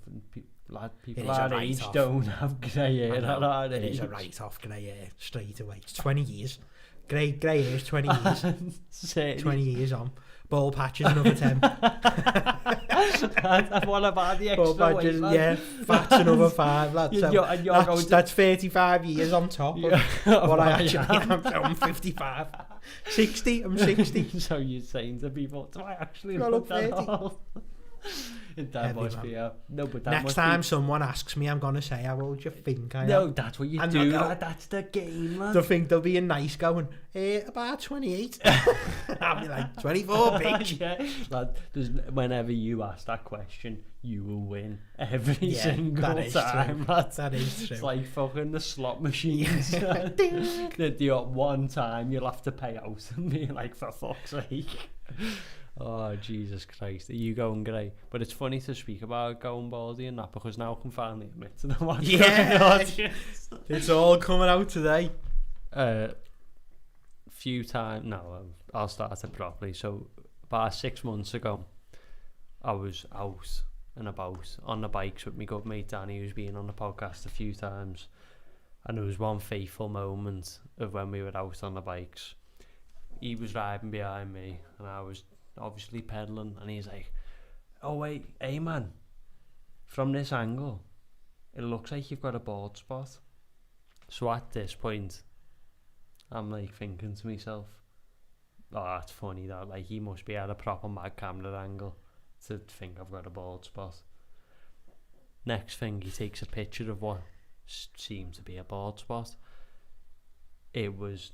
[SPEAKER 2] Lad, people
[SPEAKER 1] It is a
[SPEAKER 2] our age
[SPEAKER 1] write-off.
[SPEAKER 2] don't have grey hair at our age.
[SPEAKER 1] It is a write-off grey hair straight away. It's 20 years. Grey hair's 20 years. 20 years on. Ball patches another 10.
[SPEAKER 2] And what about the
[SPEAKER 1] Ball
[SPEAKER 2] extra
[SPEAKER 1] patches,
[SPEAKER 2] weight,
[SPEAKER 1] yeah. Fat's another 5, lad. So that's 35 years on top of what I actually am. So I'm 55. 60, I'm 60.
[SPEAKER 2] So you're saying to people, do I actually
[SPEAKER 1] Do I
[SPEAKER 2] look
[SPEAKER 1] look
[SPEAKER 2] that
[SPEAKER 1] 30?
[SPEAKER 2] old? That
[SPEAKER 1] Heavy,
[SPEAKER 2] must
[SPEAKER 1] man.
[SPEAKER 2] be no, but that
[SPEAKER 1] Next
[SPEAKER 2] must
[SPEAKER 1] time
[SPEAKER 2] be,
[SPEAKER 1] someone asks me, I'm going to say, how old do you think I am?
[SPEAKER 2] no, that's what you
[SPEAKER 1] And
[SPEAKER 2] do.
[SPEAKER 1] they'll go,
[SPEAKER 2] That's the game, man.
[SPEAKER 1] They'll think they'll be nice going, about 28. I'll be like, 24, bitch.
[SPEAKER 2] Yeah, lad, whenever you ask that question, you will win every single
[SPEAKER 1] that is
[SPEAKER 2] time.
[SPEAKER 1] True.
[SPEAKER 2] Lad.
[SPEAKER 1] That is true.
[SPEAKER 2] It's like fucking the slot machines.
[SPEAKER 1] Ding.
[SPEAKER 2] The one time you'll have to pay out and be like, for fuck's sake. Oh, Jesus Christ. Are you going grey? But it's funny to speak about going baldy and that, because now I can finally admit to the one.
[SPEAKER 1] Yeah. It's all coming out today.
[SPEAKER 2] Few times. No, I'll start it properly. So, about 6 months ago, I was out and about on the bikes with my good mate Danny, who's been on the podcast a few times. And there was one fateful moment of when we were out on the bikes. He was riding behind me and I was obviously pedaling, and he's like, oh wait, hey man, from this angle it looks like you've got a bald spot. So at this point I'm like thinking to myself, oh, that's funny that, like, he must be at a proper mad camera angle to think I've got a bald spot. Next thing, he takes a picture of what seemed to be a bald spot. It was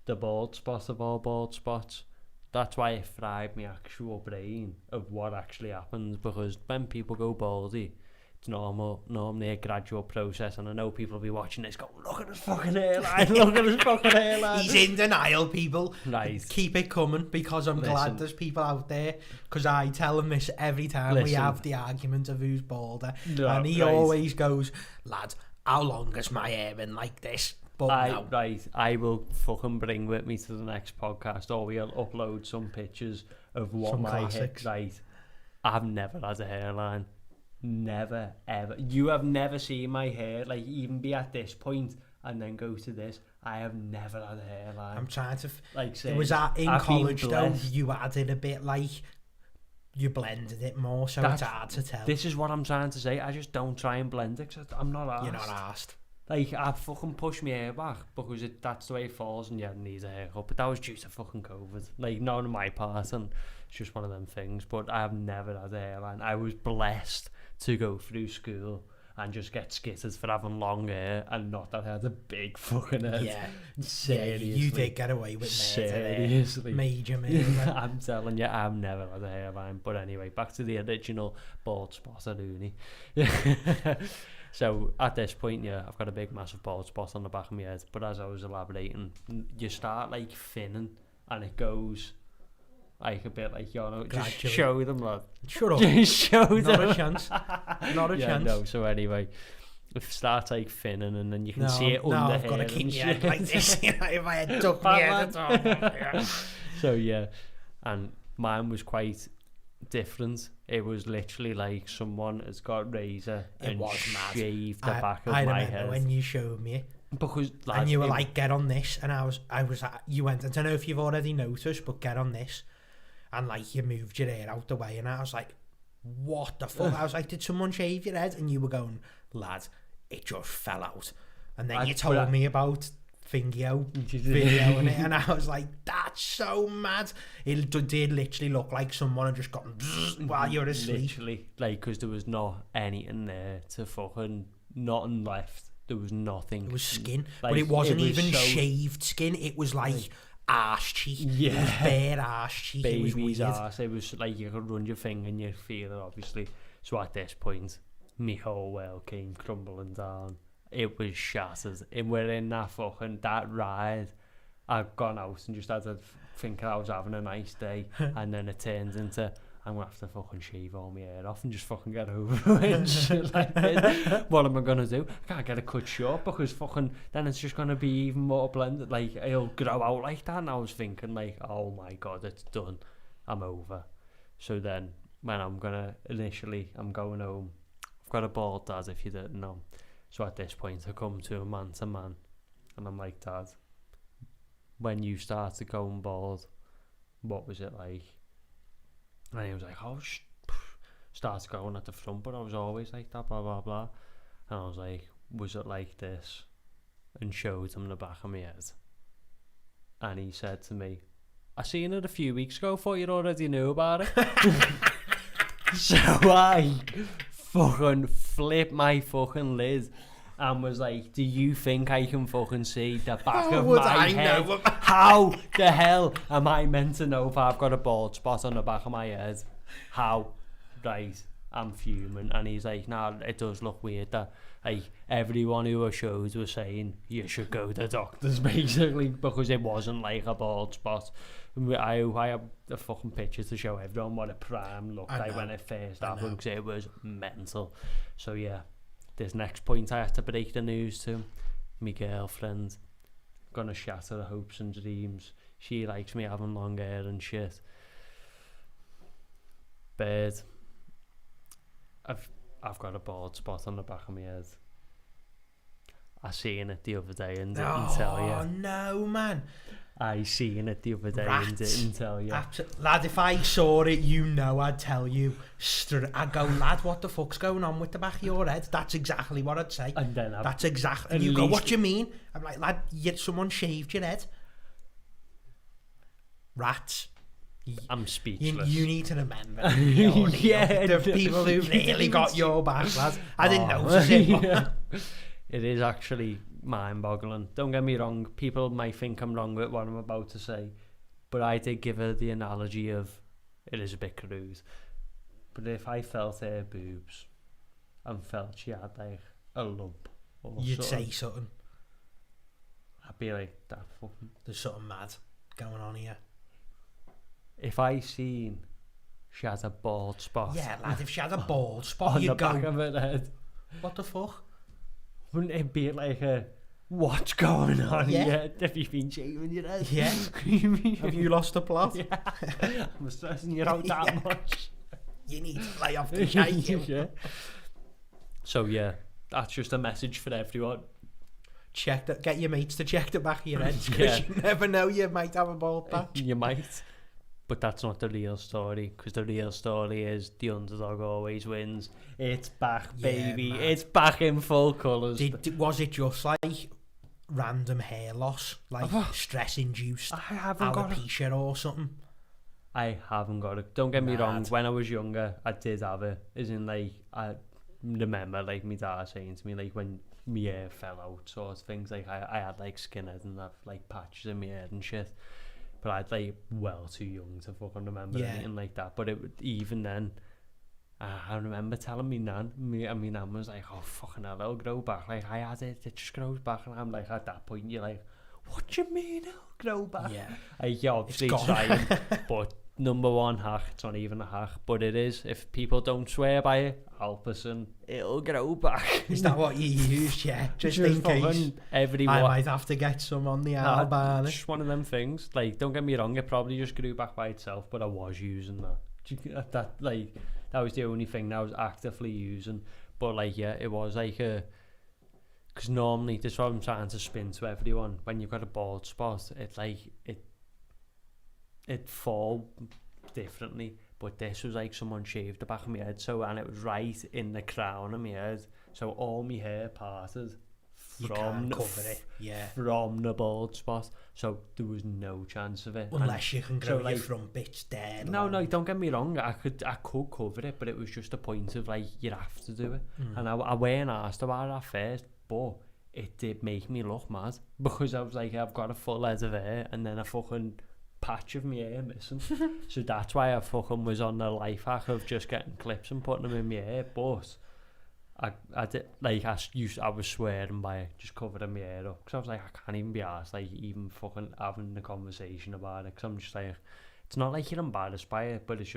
[SPEAKER 2] the bald spot of all bald spots. That's why it fried my actual brain of what actually happens, because when people go baldy, it's normally a gradual process, and I know people will be watching this go, look at his fucking hairline, look at his fucking hairline.
[SPEAKER 1] He's in denial, people.
[SPEAKER 2] Right.
[SPEAKER 1] Keep it coming, because I'm glad there's people out there, because I tell him this every time we have the argument of who's balder, and he always goes, lad, how long has my hair been like this? But
[SPEAKER 2] I will fucking bring with me to the next podcast, or we'll upload some pictures of what my
[SPEAKER 1] classics.
[SPEAKER 2] hair. Right, I've never had a hairline, never ever. You have never seen my hair, like, even be at this point and then go to this. I have never had a hairline.
[SPEAKER 1] I'm trying to
[SPEAKER 2] like
[SPEAKER 1] it was in college though, you added a bit, like, you blended it more, so it's hard to tell.
[SPEAKER 2] This is what I'm trying to say. I just don't try and blend it, because I'm not arsed.
[SPEAKER 1] You're not asked.
[SPEAKER 2] Like, I fucking push my hair back because that's the way it falls, and yeah, it needs a haircut. But that was due to fucking COVID. Like, not on my part, and it's just one of them things. But I have never had a hairline. I was blessed to go through school and just get skittered for having long hair, and not that I had a big fucking head.
[SPEAKER 1] Yeah.
[SPEAKER 2] Seriously.
[SPEAKER 1] Yeah, you did get away with
[SPEAKER 2] seriously.
[SPEAKER 1] Major murder.
[SPEAKER 2] I'm telling you, I've never had a hairline. But anyway, back to the original bald spot at uni. So at this point, yeah, I've got a big massive bald spot on the back of my head. But as I was elaborating, you start like thinning, and it goes like a bit like Yono. Just show them, lad.
[SPEAKER 1] Shut up.
[SPEAKER 2] Just show them.
[SPEAKER 1] Not a chance. Not a chance.
[SPEAKER 2] No. So anyway, it starts like thinning, and then you can see it under
[SPEAKER 1] I've
[SPEAKER 2] here.
[SPEAKER 1] got to keep my head like this. If I had ducked my head at all.
[SPEAKER 2] So yeah, and mine was quite different. It was literally like someone has got razor and shaved the back of my head.
[SPEAKER 1] When you showed me,
[SPEAKER 2] because
[SPEAKER 1] and you were like, get on this, and I was you went, I don't know if you've already noticed, but get on this, and like you moved your hair out the way, and I was like, what the fuck? I was like, did someone shave your head? And you were going, lad, it just fell out. And then you told me about video in it, and I was like, that's so mad. It did literally look like someone had just gone while you were asleep.
[SPEAKER 2] Literally, like, because there was not anything there to fucking, nothing left. There was nothing.
[SPEAKER 1] It was skin,
[SPEAKER 2] like,
[SPEAKER 1] but it wasn't
[SPEAKER 2] was
[SPEAKER 1] even
[SPEAKER 2] so
[SPEAKER 1] shaved skin. It was like arse cheek.
[SPEAKER 2] Yeah.
[SPEAKER 1] It was bare arse cheek.
[SPEAKER 2] Baby's
[SPEAKER 1] it was weird.
[SPEAKER 2] arse. It was like you could run your finger and you'd feel it, obviously. So at this point, my whole world came crumbling down. It was shattered. And we're in that ride. I'd gone out and just had to think I was having a nice day. And then it turns into, I'm going to have to fucking shave all my hair off and just fucking get over it and shit like this. What am I going to do? I can't get it cut short because fucking, then it's just going to be even more blended. Like, it'll grow out like that. And I was thinking, like, oh my God, it's done. I'm over. So then, when I'm going home. I've got a bald dad, if you didn't know. So at this point, I come to a man to man. And I'm like, Dad, when you started going bald, what was it like? And he was like, started going at the front, but I was always like that, blah, blah, blah. And I was like, was it like this? And showed him the back of my head. And he said to me, I seen it a few weeks ago, thought you already knew about it. So I fucking flipped my fucking lid and was like, do you think I can fucking see the back of my head? How the hell am I meant to know if I've got a bald spot on the back of my head? How? Right, I'm fuming. And he's like, nah, it does look weird that, like, everyone who I showed was saying you should go to the doctors, basically, because it wasn't like a bald spot. I have a fucking picture to show everyone what a prime looked like when it first happened, because it was mental. So yeah, this next point I had to break the news to. My girlfriend, gonna shatter her hopes and dreams. She likes me having long hair and shit. Bird, I've got a bald spot on the back of my head. I seen it the other day and didn't tell you.
[SPEAKER 1] Oh no, man.
[SPEAKER 2] I seen it the other day and didn't tell you.
[SPEAKER 1] Lad, if I saw it, you know I'd tell you. I'd go, lad, what the fuck's going on with the back of your head? That's exactly what I'd say.
[SPEAKER 2] And then
[SPEAKER 1] that's exactly. And you go, what do you mean? I'm like, lad, someone shaved your head. Rats.
[SPEAKER 2] I'm speechless.
[SPEAKER 1] You need to remember. Yeah, the people who've really got your back, lad. I didn't notice it.
[SPEAKER 2] Yeah. It is actually mind-boggling. Don't get me wrong, people might think I'm wrong with what I'm about to say, but I did give her the analogy of, it is a bit crude, but if I felt her boobs and felt she had like a lump or
[SPEAKER 1] you'd say something.
[SPEAKER 2] I'd be like, that fucking,
[SPEAKER 1] there's something mad going on here.
[SPEAKER 2] If I seen she had a bald spot,
[SPEAKER 1] yeah, lad, if she had a bald spot, you'd go,
[SPEAKER 2] on the back of her head,
[SPEAKER 1] what the fuck? Wouldn't
[SPEAKER 2] it be like a, what's going on here? Have you been shaving your head?
[SPEAKER 1] Yeah. Have you lost the plot?
[SPEAKER 2] Yeah. I'm stressing you out that much.
[SPEAKER 1] You need to lay off the shave.
[SPEAKER 2] Yeah. So yeah, that's just a message for everyone.
[SPEAKER 1] Get your mates to check the back of your head, because you never know, you might have a bald patch.
[SPEAKER 2] You might. But that's not the real story, because the real story is the underdog always wins. It's back, baby. Yeah, it's back in full colours.
[SPEAKER 1] Was it just like random hair loss, like stress-induced alopecia or something?
[SPEAKER 2] I haven't got it. Don't get me wrong. When I was younger, I did have it. As in, like, I remember, like, my dad saying to me, like, when my hair fell out, sort of things. Like, I had, like, skinhead and have, like, patches in my head and shit. But I'd like well too young to fucking remember anything like that. But even then, I remember telling me nan, and my nan was like, "Oh fucking hell, it'll grow back." Like I had it, it just grows back, and I'm like, at that point, you're like, "What do you mean it'll grow back?" Yeah, you're obviously trying, but number one hack, it's not even a hack, but it is. If people don't swear by it, Alperson, it'll grow back.
[SPEAKER 1] Is that what you use? Yeah, just in case.
[SPEAKER 2] Everyone,
[SPEAKER 1] I might have to get some on the album.
[SPEAKER 2] Just one of them things. Like, don't get me wrong, it probably just grew back by itself, but I was using that. That was the only thing that I was actively using. But like, yeah, it was like a. Because normally, this is what I'm trying to spin to everyone. When you've got a bald spot, it's like it fall differently, but this was like someone shaved the back of my head, and it was right in the crown of my head, so all my hair parted from the bald spot, so there was no chance of it.
[SPEAKER 1] Unless you can grow your front bits dead.
[SPEAKER 2] No, don't get me wrong, I could cover it, but it was just a point of like, you have to do it. And I weren't asked about it at first, but it did make me look mad, because I was like, I've got a full head of hair and then a fucking patch of my hair missing. So that's why I fucking was on the life hack of just getting clips and putting them in my hair. But I did, like, I was swearing by it, just covering my hair up, because I was like, I can't even be arsed, like, even fucking having the conversation about it, because I'm just like, it's not like you're embarrassed by it, but it's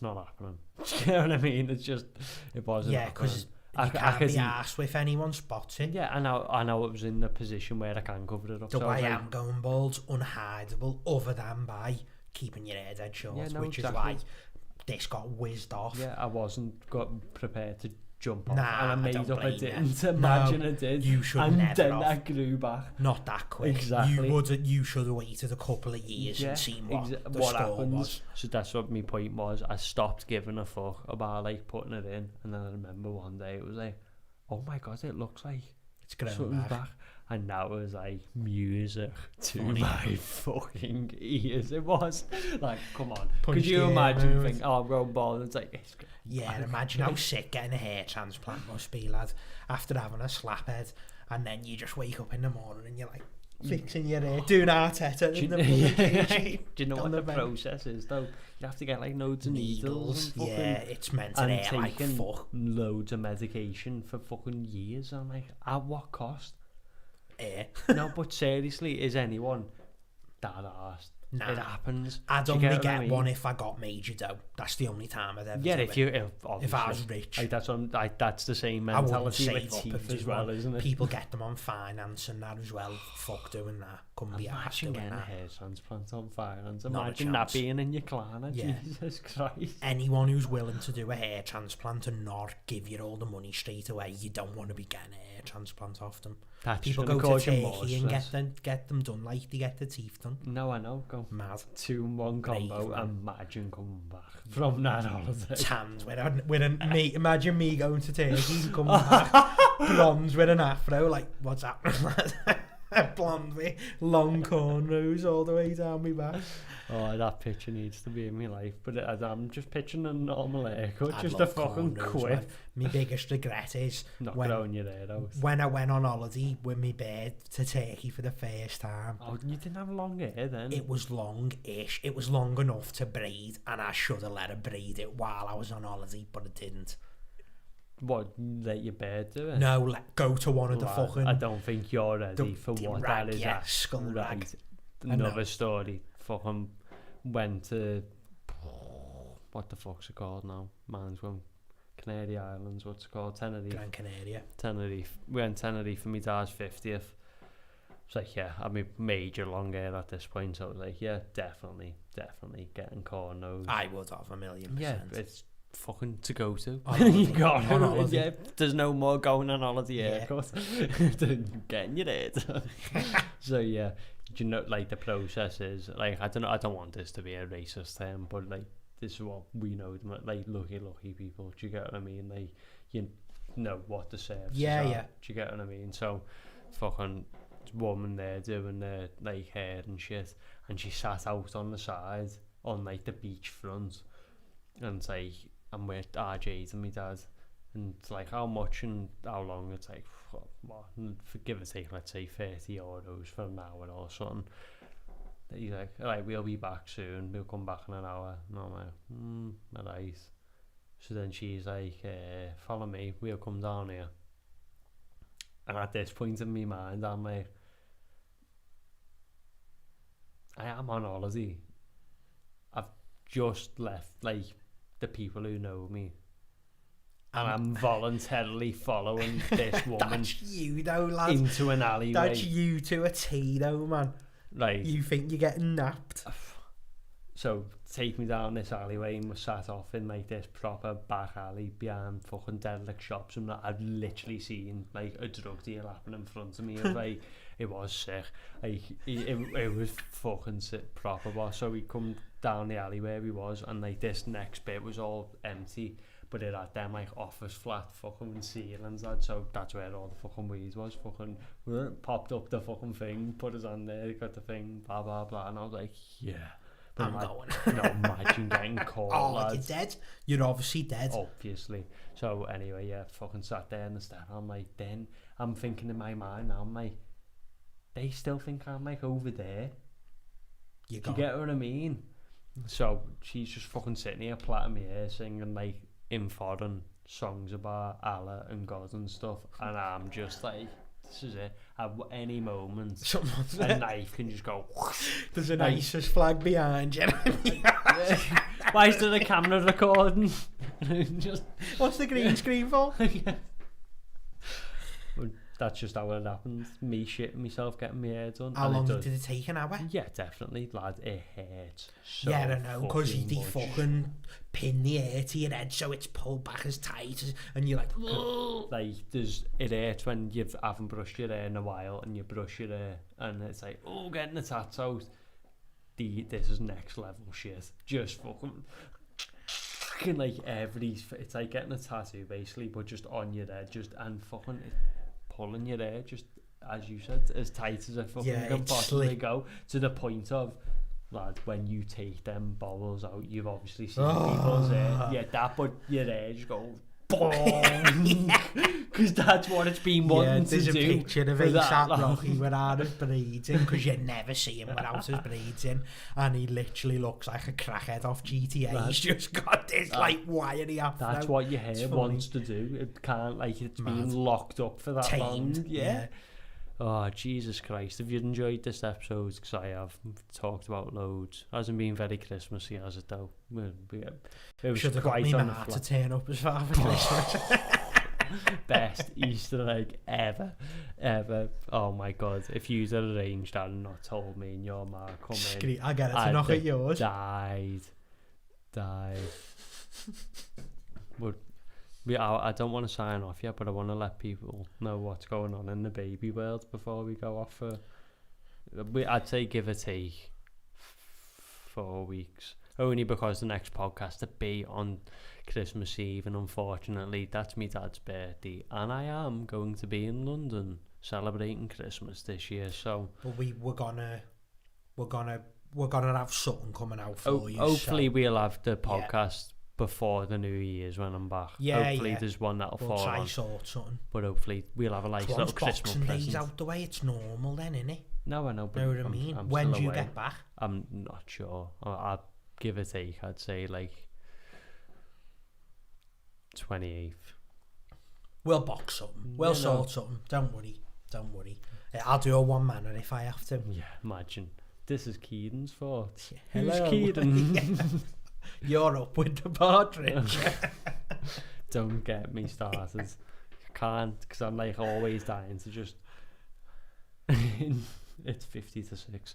[SPEAKER 2] not happening. You know what I mean? It's just, it wasn't happening.
[SPEAKER 1] Because you can't be arsed if anyone spots it.
[SPEAKER 2] Yeah, I know it was in the position where I can cover it up.
[SPEAKER 1] The way I'm going bald's unhideable, other than by keeping your hair dead short, which is why this got whizzed off.
[SPEAKER 2] Yeah, I wasn't prepared to jump off,
[SPEAKER 1] and
[SPEAKER 2] I made up I didn't imagine I did.
[SPEAKER 1] You should
[SPEAKER 2] and
[SPEAKER 1] never
[SPEAKER 2] then
[SPEAKER 1] off.
[SPEAKER 2] I grew back.
[SPEAKER 1] Not that quick.
[SPEAKER 2] Exactly.
[SPEAKER 1] You should have waited a couple of years and seen what the score
[SPEAKER 2] happens.
[SPEAKER 1] was.
[SPEAKER 2] So that's what my point was. I stopped giving a fuck about like putting it in, and then I remember one day it was like, oh my god, it looks like
[SPEAKER 1] it's growing back.
[SPEAKER 2] And that was like music to my fucking ears. It was like, come on. Could you imagine thinking, oh, I'm going bald? It's like, it's good.
[SPEAKER 1] Yeah, imagine how sick getting a hair transplant must be, lad, after having a slap head, and then you just wake up in the morning and you're like, fixing your hair, doing Arteta in the
[SPEAKER 2] Do you know what the process is, though? You have to get like loads of needles and
[SPEAKER 1] it's meant to hurt like fuck.
[SPEAKER 2] Loads of medication for fucking years. I'm like, at what cost? No, but seriously, is anyone that arsed?
[SPEAKER 1] Nah,
[SPEAKER 2] it happens.
[SPEAKER 1] I'd only get one if I got major dough. That's the only time I'd ever do it. If I was rich.
[SPEAKER 2] That's the same mentality with teeth as well, isn't it?
[SPEAKER 1] People get them on finance and that as well. Fuck doing that. Couldn't be arsed doing
[SPEAKER 2] getting
[SPEAKER 1] that.
[SPEAKER 2] a hair transplant on finance. Imagine that being in your clan. Jesus Christ.
[SPEAKER 1] Anyone who's willing to do a hair transplant and not give you all the money straight away, you don't want to be getting a hair transplant off them. People go to Turkey and get them done like they get the teeth done.
[SPEAKER 2] No, I know. Go
[SPEAKER 1] mad.
[SPEAKER 2] 2-in-1 combo. Imagine coming back from that holiday.
[SPEAKER 1] Tanned imagine me going to Turkey, coming back, blonde with an afro. Like, what's happening? Blonde with long cornrows all the way down my back.
[SPEAKER 2] Oh, that picture needs to be in my life, but I'm just picturing a normal haircut, just a fucking quip.
[SPEAKER 1] My biggest regret is
[SPEAKER 2] not growing your hair out.
[SPEAKER 1] When I went on holiday with my beard to Turkey for the first time.
[SPEAKER 2] Oh, you didn't have long hair then?
[SPEAKER 1] It was long-ish. It was long enough to braid, and I should have let her braid it while I was on holiday, but I didn't.
[SPEAKER 2] What, let your beard do it?
[SPEAKER 1] No, go to one of the fucking...
[SPEAKER 2] I don't think you're ready for what
[SPEAKER 1] rag,
[SPEAKER 2] that is.
[SPEAKER 1] Yeah, skull rag.
[SPEAKER 2] Another story. Fucking went to... What the fuck's it called now? Man's one. Canary Islands, what's it called? Tenerife.
[SPEAKER 1] Gran Canaria.
[SPEAKER 2] Tenerife. We went Tenerife for my dad's 50th. It's like, yeah, I mean, major long hair at this point, so I was like, yeah, definitely getting corn nose.
[SPEAKER 1] I would have 1,000,000%.
[SPEAKER 2] Yeah, it's fucking to go to.
[SPEAKER 1] You got on holiday.
[SPEAKER 2] Yeah, there's no more going on holiday haircut than getting your hair done. So yeah, you know, like the process is like, I don't want this to be a racist term, but like this is what we know, like lucky people. Do you get what I mean? Like, you know what the services are.
[SPEAKER 1] Yeah.
[SPEAKER 2] Do you get what I mean? So fucking woman there doing their like hair and shit, and she sat out on the side on like the beach front, and it's like, I'm with RJ's and my dad, and it's like, how much and how long? It's like, what, for give or take, let's say €30 for an hour or something. He's like, alright, we'll be back soon, we'll come back in an hour. And I'm like, alright. So then she's like, follow me, we'll come down here. And at this point in my mind, I'm like, I am on holiday. I've just left like the people who know me, and I'm voluntarily following this woman.
[SPEAKER 1] That's you though, lad.
[SPEAKER 2] Into an alleyway.
[SPEAKER 1] That's you to a T though, man.
[SPEAKER 2] Like,
[SPEAKER 1] you think you're getting napped.
[SPEAKER 2] So take me down this alleyway, and we're sat off in like this proper back alley behind fucking derelict shops, and I've literally seen like a drug deal happen in front of me. Like, it was sick. Like, it was fucking sick, proper boss. So we come down the alley where we was, and like this next bit was all empty, but it had them like office flat fucking ceilings, lad, so that's where all the fucking weed was. Fucking popped up the fucking thing, put us on there, got the thing, blah blah blah, and I was like, yeah. But
[SPEAKER 1] I'm going.
[SPEAKER 2] Imagine getting caught.
[SPEAKER 1] Oh,
[SPEAKER 2] lads.
[SPEAKER 1] you're dead. You're obviously dead.
[SPEAKER 2] Obviously. So anyway, yeah, fucking sat there in the step. I'm like, then I'm thinking in my mind now, I'm like, they still think I'm like over there. Do you get what I mean? So she's just fucking sitting here plaiting my hair, singing like in foreign songs about Allah and God and stuff, and I'm just like, this is it. At any moment, a knife can just go.
[SPEAKER 1] There's an ISIS flag behind you.
[SPEAKER 2] Why is there a camera recording? Just
[SPEAKER 1] what's the green screen for?
[SPEAKER 2] Yeah. Well, that's just how it happens. Me shitting myself, getting my hair done.
[SPEAKER 1] How long did it take, an hour?
[SPEAKER 2] Yeah, definitely, lad. It hurts so
[SPEAKER 1] yeah, I know, because they
[SPEAKER 2] much.
[SPEAKER 1] fucking pin the hair to your head so it's pulled back as tight as, and you're like, ugh.
[SPEAKER 2] Like, it hurts when you haven't brushed your hair in a while and you brush your hair and it's like, oh, getting the tats out. This is next level shit. Just fucking like it's like getting a tattoo basically, but just on your head, just and fucking pulling your hair, just as you said, as tight as it fucking can possibly go, to the point of, lad, when you take them bobbles out, you've obviously seen people's hair. Yeah, that, but your hair just go boom, because that's what it's been wanting to do.
[SPEAKER 1] There's a picture of A$AP Rocky without his braids in, because you never see him without his braids in, and he literally looks like a crackhead off GTA. He's just got this like wiry afro.
[SPEAKER 2] That's what your hair wants to do. It can't, like, it's been locked up for that long. Yeah. Oh, Jesus Christ. If you've enjoyed this episode, because I have talked about loads, hasn't been very Christmassy, has it, though? It was
[SPEAKER 1] should have got me ma to turn up as Father Christmas.
[SPEAKER 2] Best Easter egg ever. Oh my God. If you'd have arranged that and not told me and your ma come in,
[SPEAKER 1] I get it to knock at yours.
[SPEAKER 2] Died. But I don't want to sign off yet, but I want to let people know what's going on in the baby world before we go off for, I'd say give or take 4 weeks, only because the next podcast to be on Christmas Eve, and unfortunately that's my dad's birthday, and I am going to be in London celebrating Christmas this year. So
[SPEAKER 1] but we're gonna have something coming out for you.
[SPEAKER 2] Hopefully we'll have the podcast before the New Year's when I'm back. Hopefully there's one that'll fall on.
[SPEAKER 1] Something.
[SPEAKER 2] But hopefully we'll have a nice little Christmas present.
[SPEAKER 1] Days out the way, it's normal then, innit?
[SPEAKER 2] No, I know, but
[SPEAKER 1] know what I mean? When do you get back?
[SPEAKER 2] I'm not sure. I'll give or take, I'd say like 28th.
[SPEAKER 1] We'll box something. We'll sort something. Don't worry. I'll do a one-manner if I have to.
[SPEAKER 2] Yeah, imagine. This is Keaton's fault.
[SPEAKER 1] Yeah.
[SPEAKER 2] Who's Keaton?
[SPEAKER 1] You're up with the partridge.
[SPEAKER 2] Don't get me started. I can't, because I'm like always dying to just it's 50 to 6.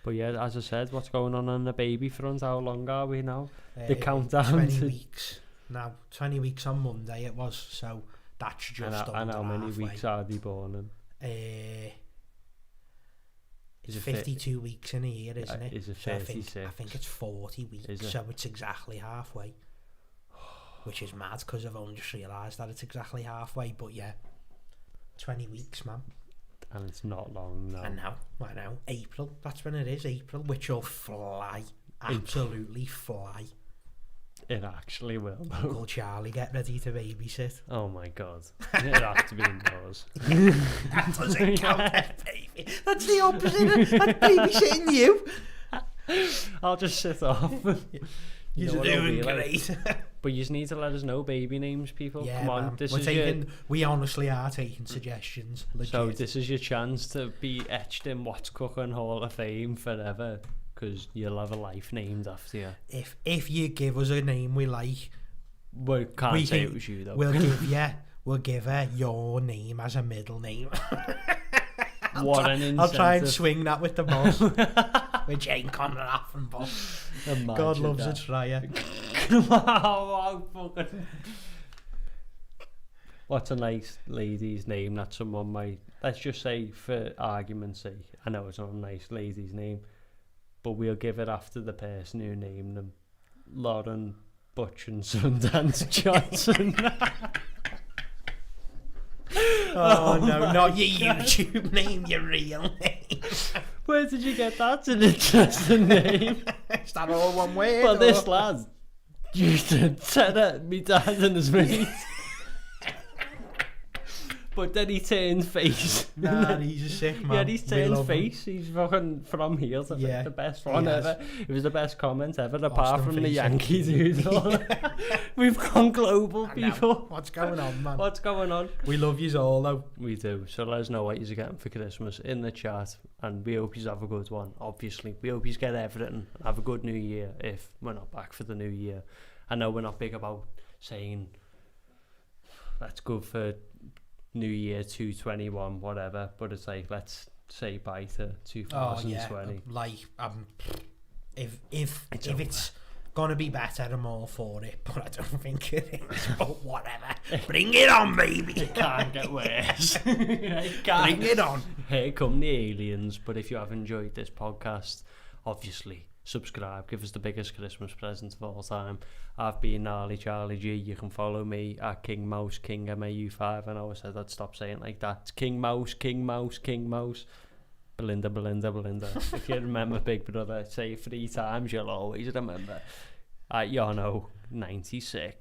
[SPEAKER 2] But yeah, as I said, what's going on the baby front? How long are we now? The countdown
[SPEAKER 1] 20 weeks now. 20 weeks on Monday it was, so that's just
[SPEAKER 2] and how many weeks are they born in?
[SPEAKER 1] It's 52 weeks in a year, isn't it?
[SPEAKER 2] Is it 36?
[SPEAKER 1] I think it's 40 weeks, so it's exactly halfway. Which is mad, because I've only just realised that it's exactly halfway, but yeah. 20 weeks, man.
[SPEAKER 2] And it's not long now.
[SPEAKER 1] I know. April, that's when it is, April, which will fly. Absolutely fly.
[SPEAKER 2] It actually will.
[SPEAKER 1] Uncle Charlie, get ready to babysit.
[SPEAKER 2] Oh my God. It has to be indoors.
[SPEAKER 1] That doesn't count, baby. That's the opposite. That's babysitting you.
[SPEAKER 2] I'll just sit off.
[SPEAKER 1] You're doing great.
[SPEAKER 2] But you just need to let us know baby names, people.
[SPEAKER 1] Yeah,
[SPEAKER 2] come on.
[SPEAKER 1] We honestly are taking suggestions. Legit.
[SPEAKER 2] So this is your chance to be etched in What's Cookin' Hall of Fame forever, because you'll have a life named after you.
[SPEAKER 1] If you give us a name we like,
[SPEAKER 2] we can't say it was you though.
[SPEAKER 1] We'll give her your name as a middle name.
[SPEAKER 2] What an incentive.
[SPEAKER 1] I'll try and swing that with the boss. With Jane Connor and boss. God loves a trier.
[SPEAKER 2] What's a nice lady's name that someone might, let's just say for argument's sake, I know it's not a nice lady's name, but we'll give it after the person who named them. Lauren Butch and Sundance Johnson.
[SPEAKER 1] Oh no, not your YouTube name, your real name.
[SPEAKER 2] Where did you get that? It's an interesting name.
[SPEAKER 1] Is that all one word?
[SPEAKER 2] Well, this lad used to tenor me dad and his mate. But then he turned face.
[SPEAKER 1] Nah, he's a sick man.
[SPEAKER 2] Yeah, he's turned face. He's fucking from here to the best one ever. It was the best comment ever, apart from the Yankee dude. We've gone global, people.
[SPEAKER 1] What's going on, man?
[SPEAKER 2] What's going on?
[SPEAKER 1] We love yous all, though.
[SPEAKER 2] We do. So let us know what you're getting for Christmas in the chat, and we hope you have a good one. Obviously, we hope you get everything and have a good New Year if we're not back for the New Year. I know we're not big about saying that's good for New Year 2021, whatever, but it's like, let's say bye to 2020.
[SPEAKER 1] Like, if it's gonna be better, I'm all for it, but I don't think it is. But whatever, bring it on, baby.
[SPEAKER 2] It can't get worse.
[SPEAKER 1] Bring it on.
[SPEAKER 2] Here come the aliens. But if you have enjoyed this podcast, obviously subscribe, give us the biggest Christmas present of all time. I've been Gnarly Charlie G. You can follow me at King Mouse, King MAU5. I know I said I'd stop saying it like that. It's King Mouse, King Mouse, King Mouse. Belinda, Belinda, Belinda. If you remember Big Brother, say it 3 times, you'll always remember. At Yono 96.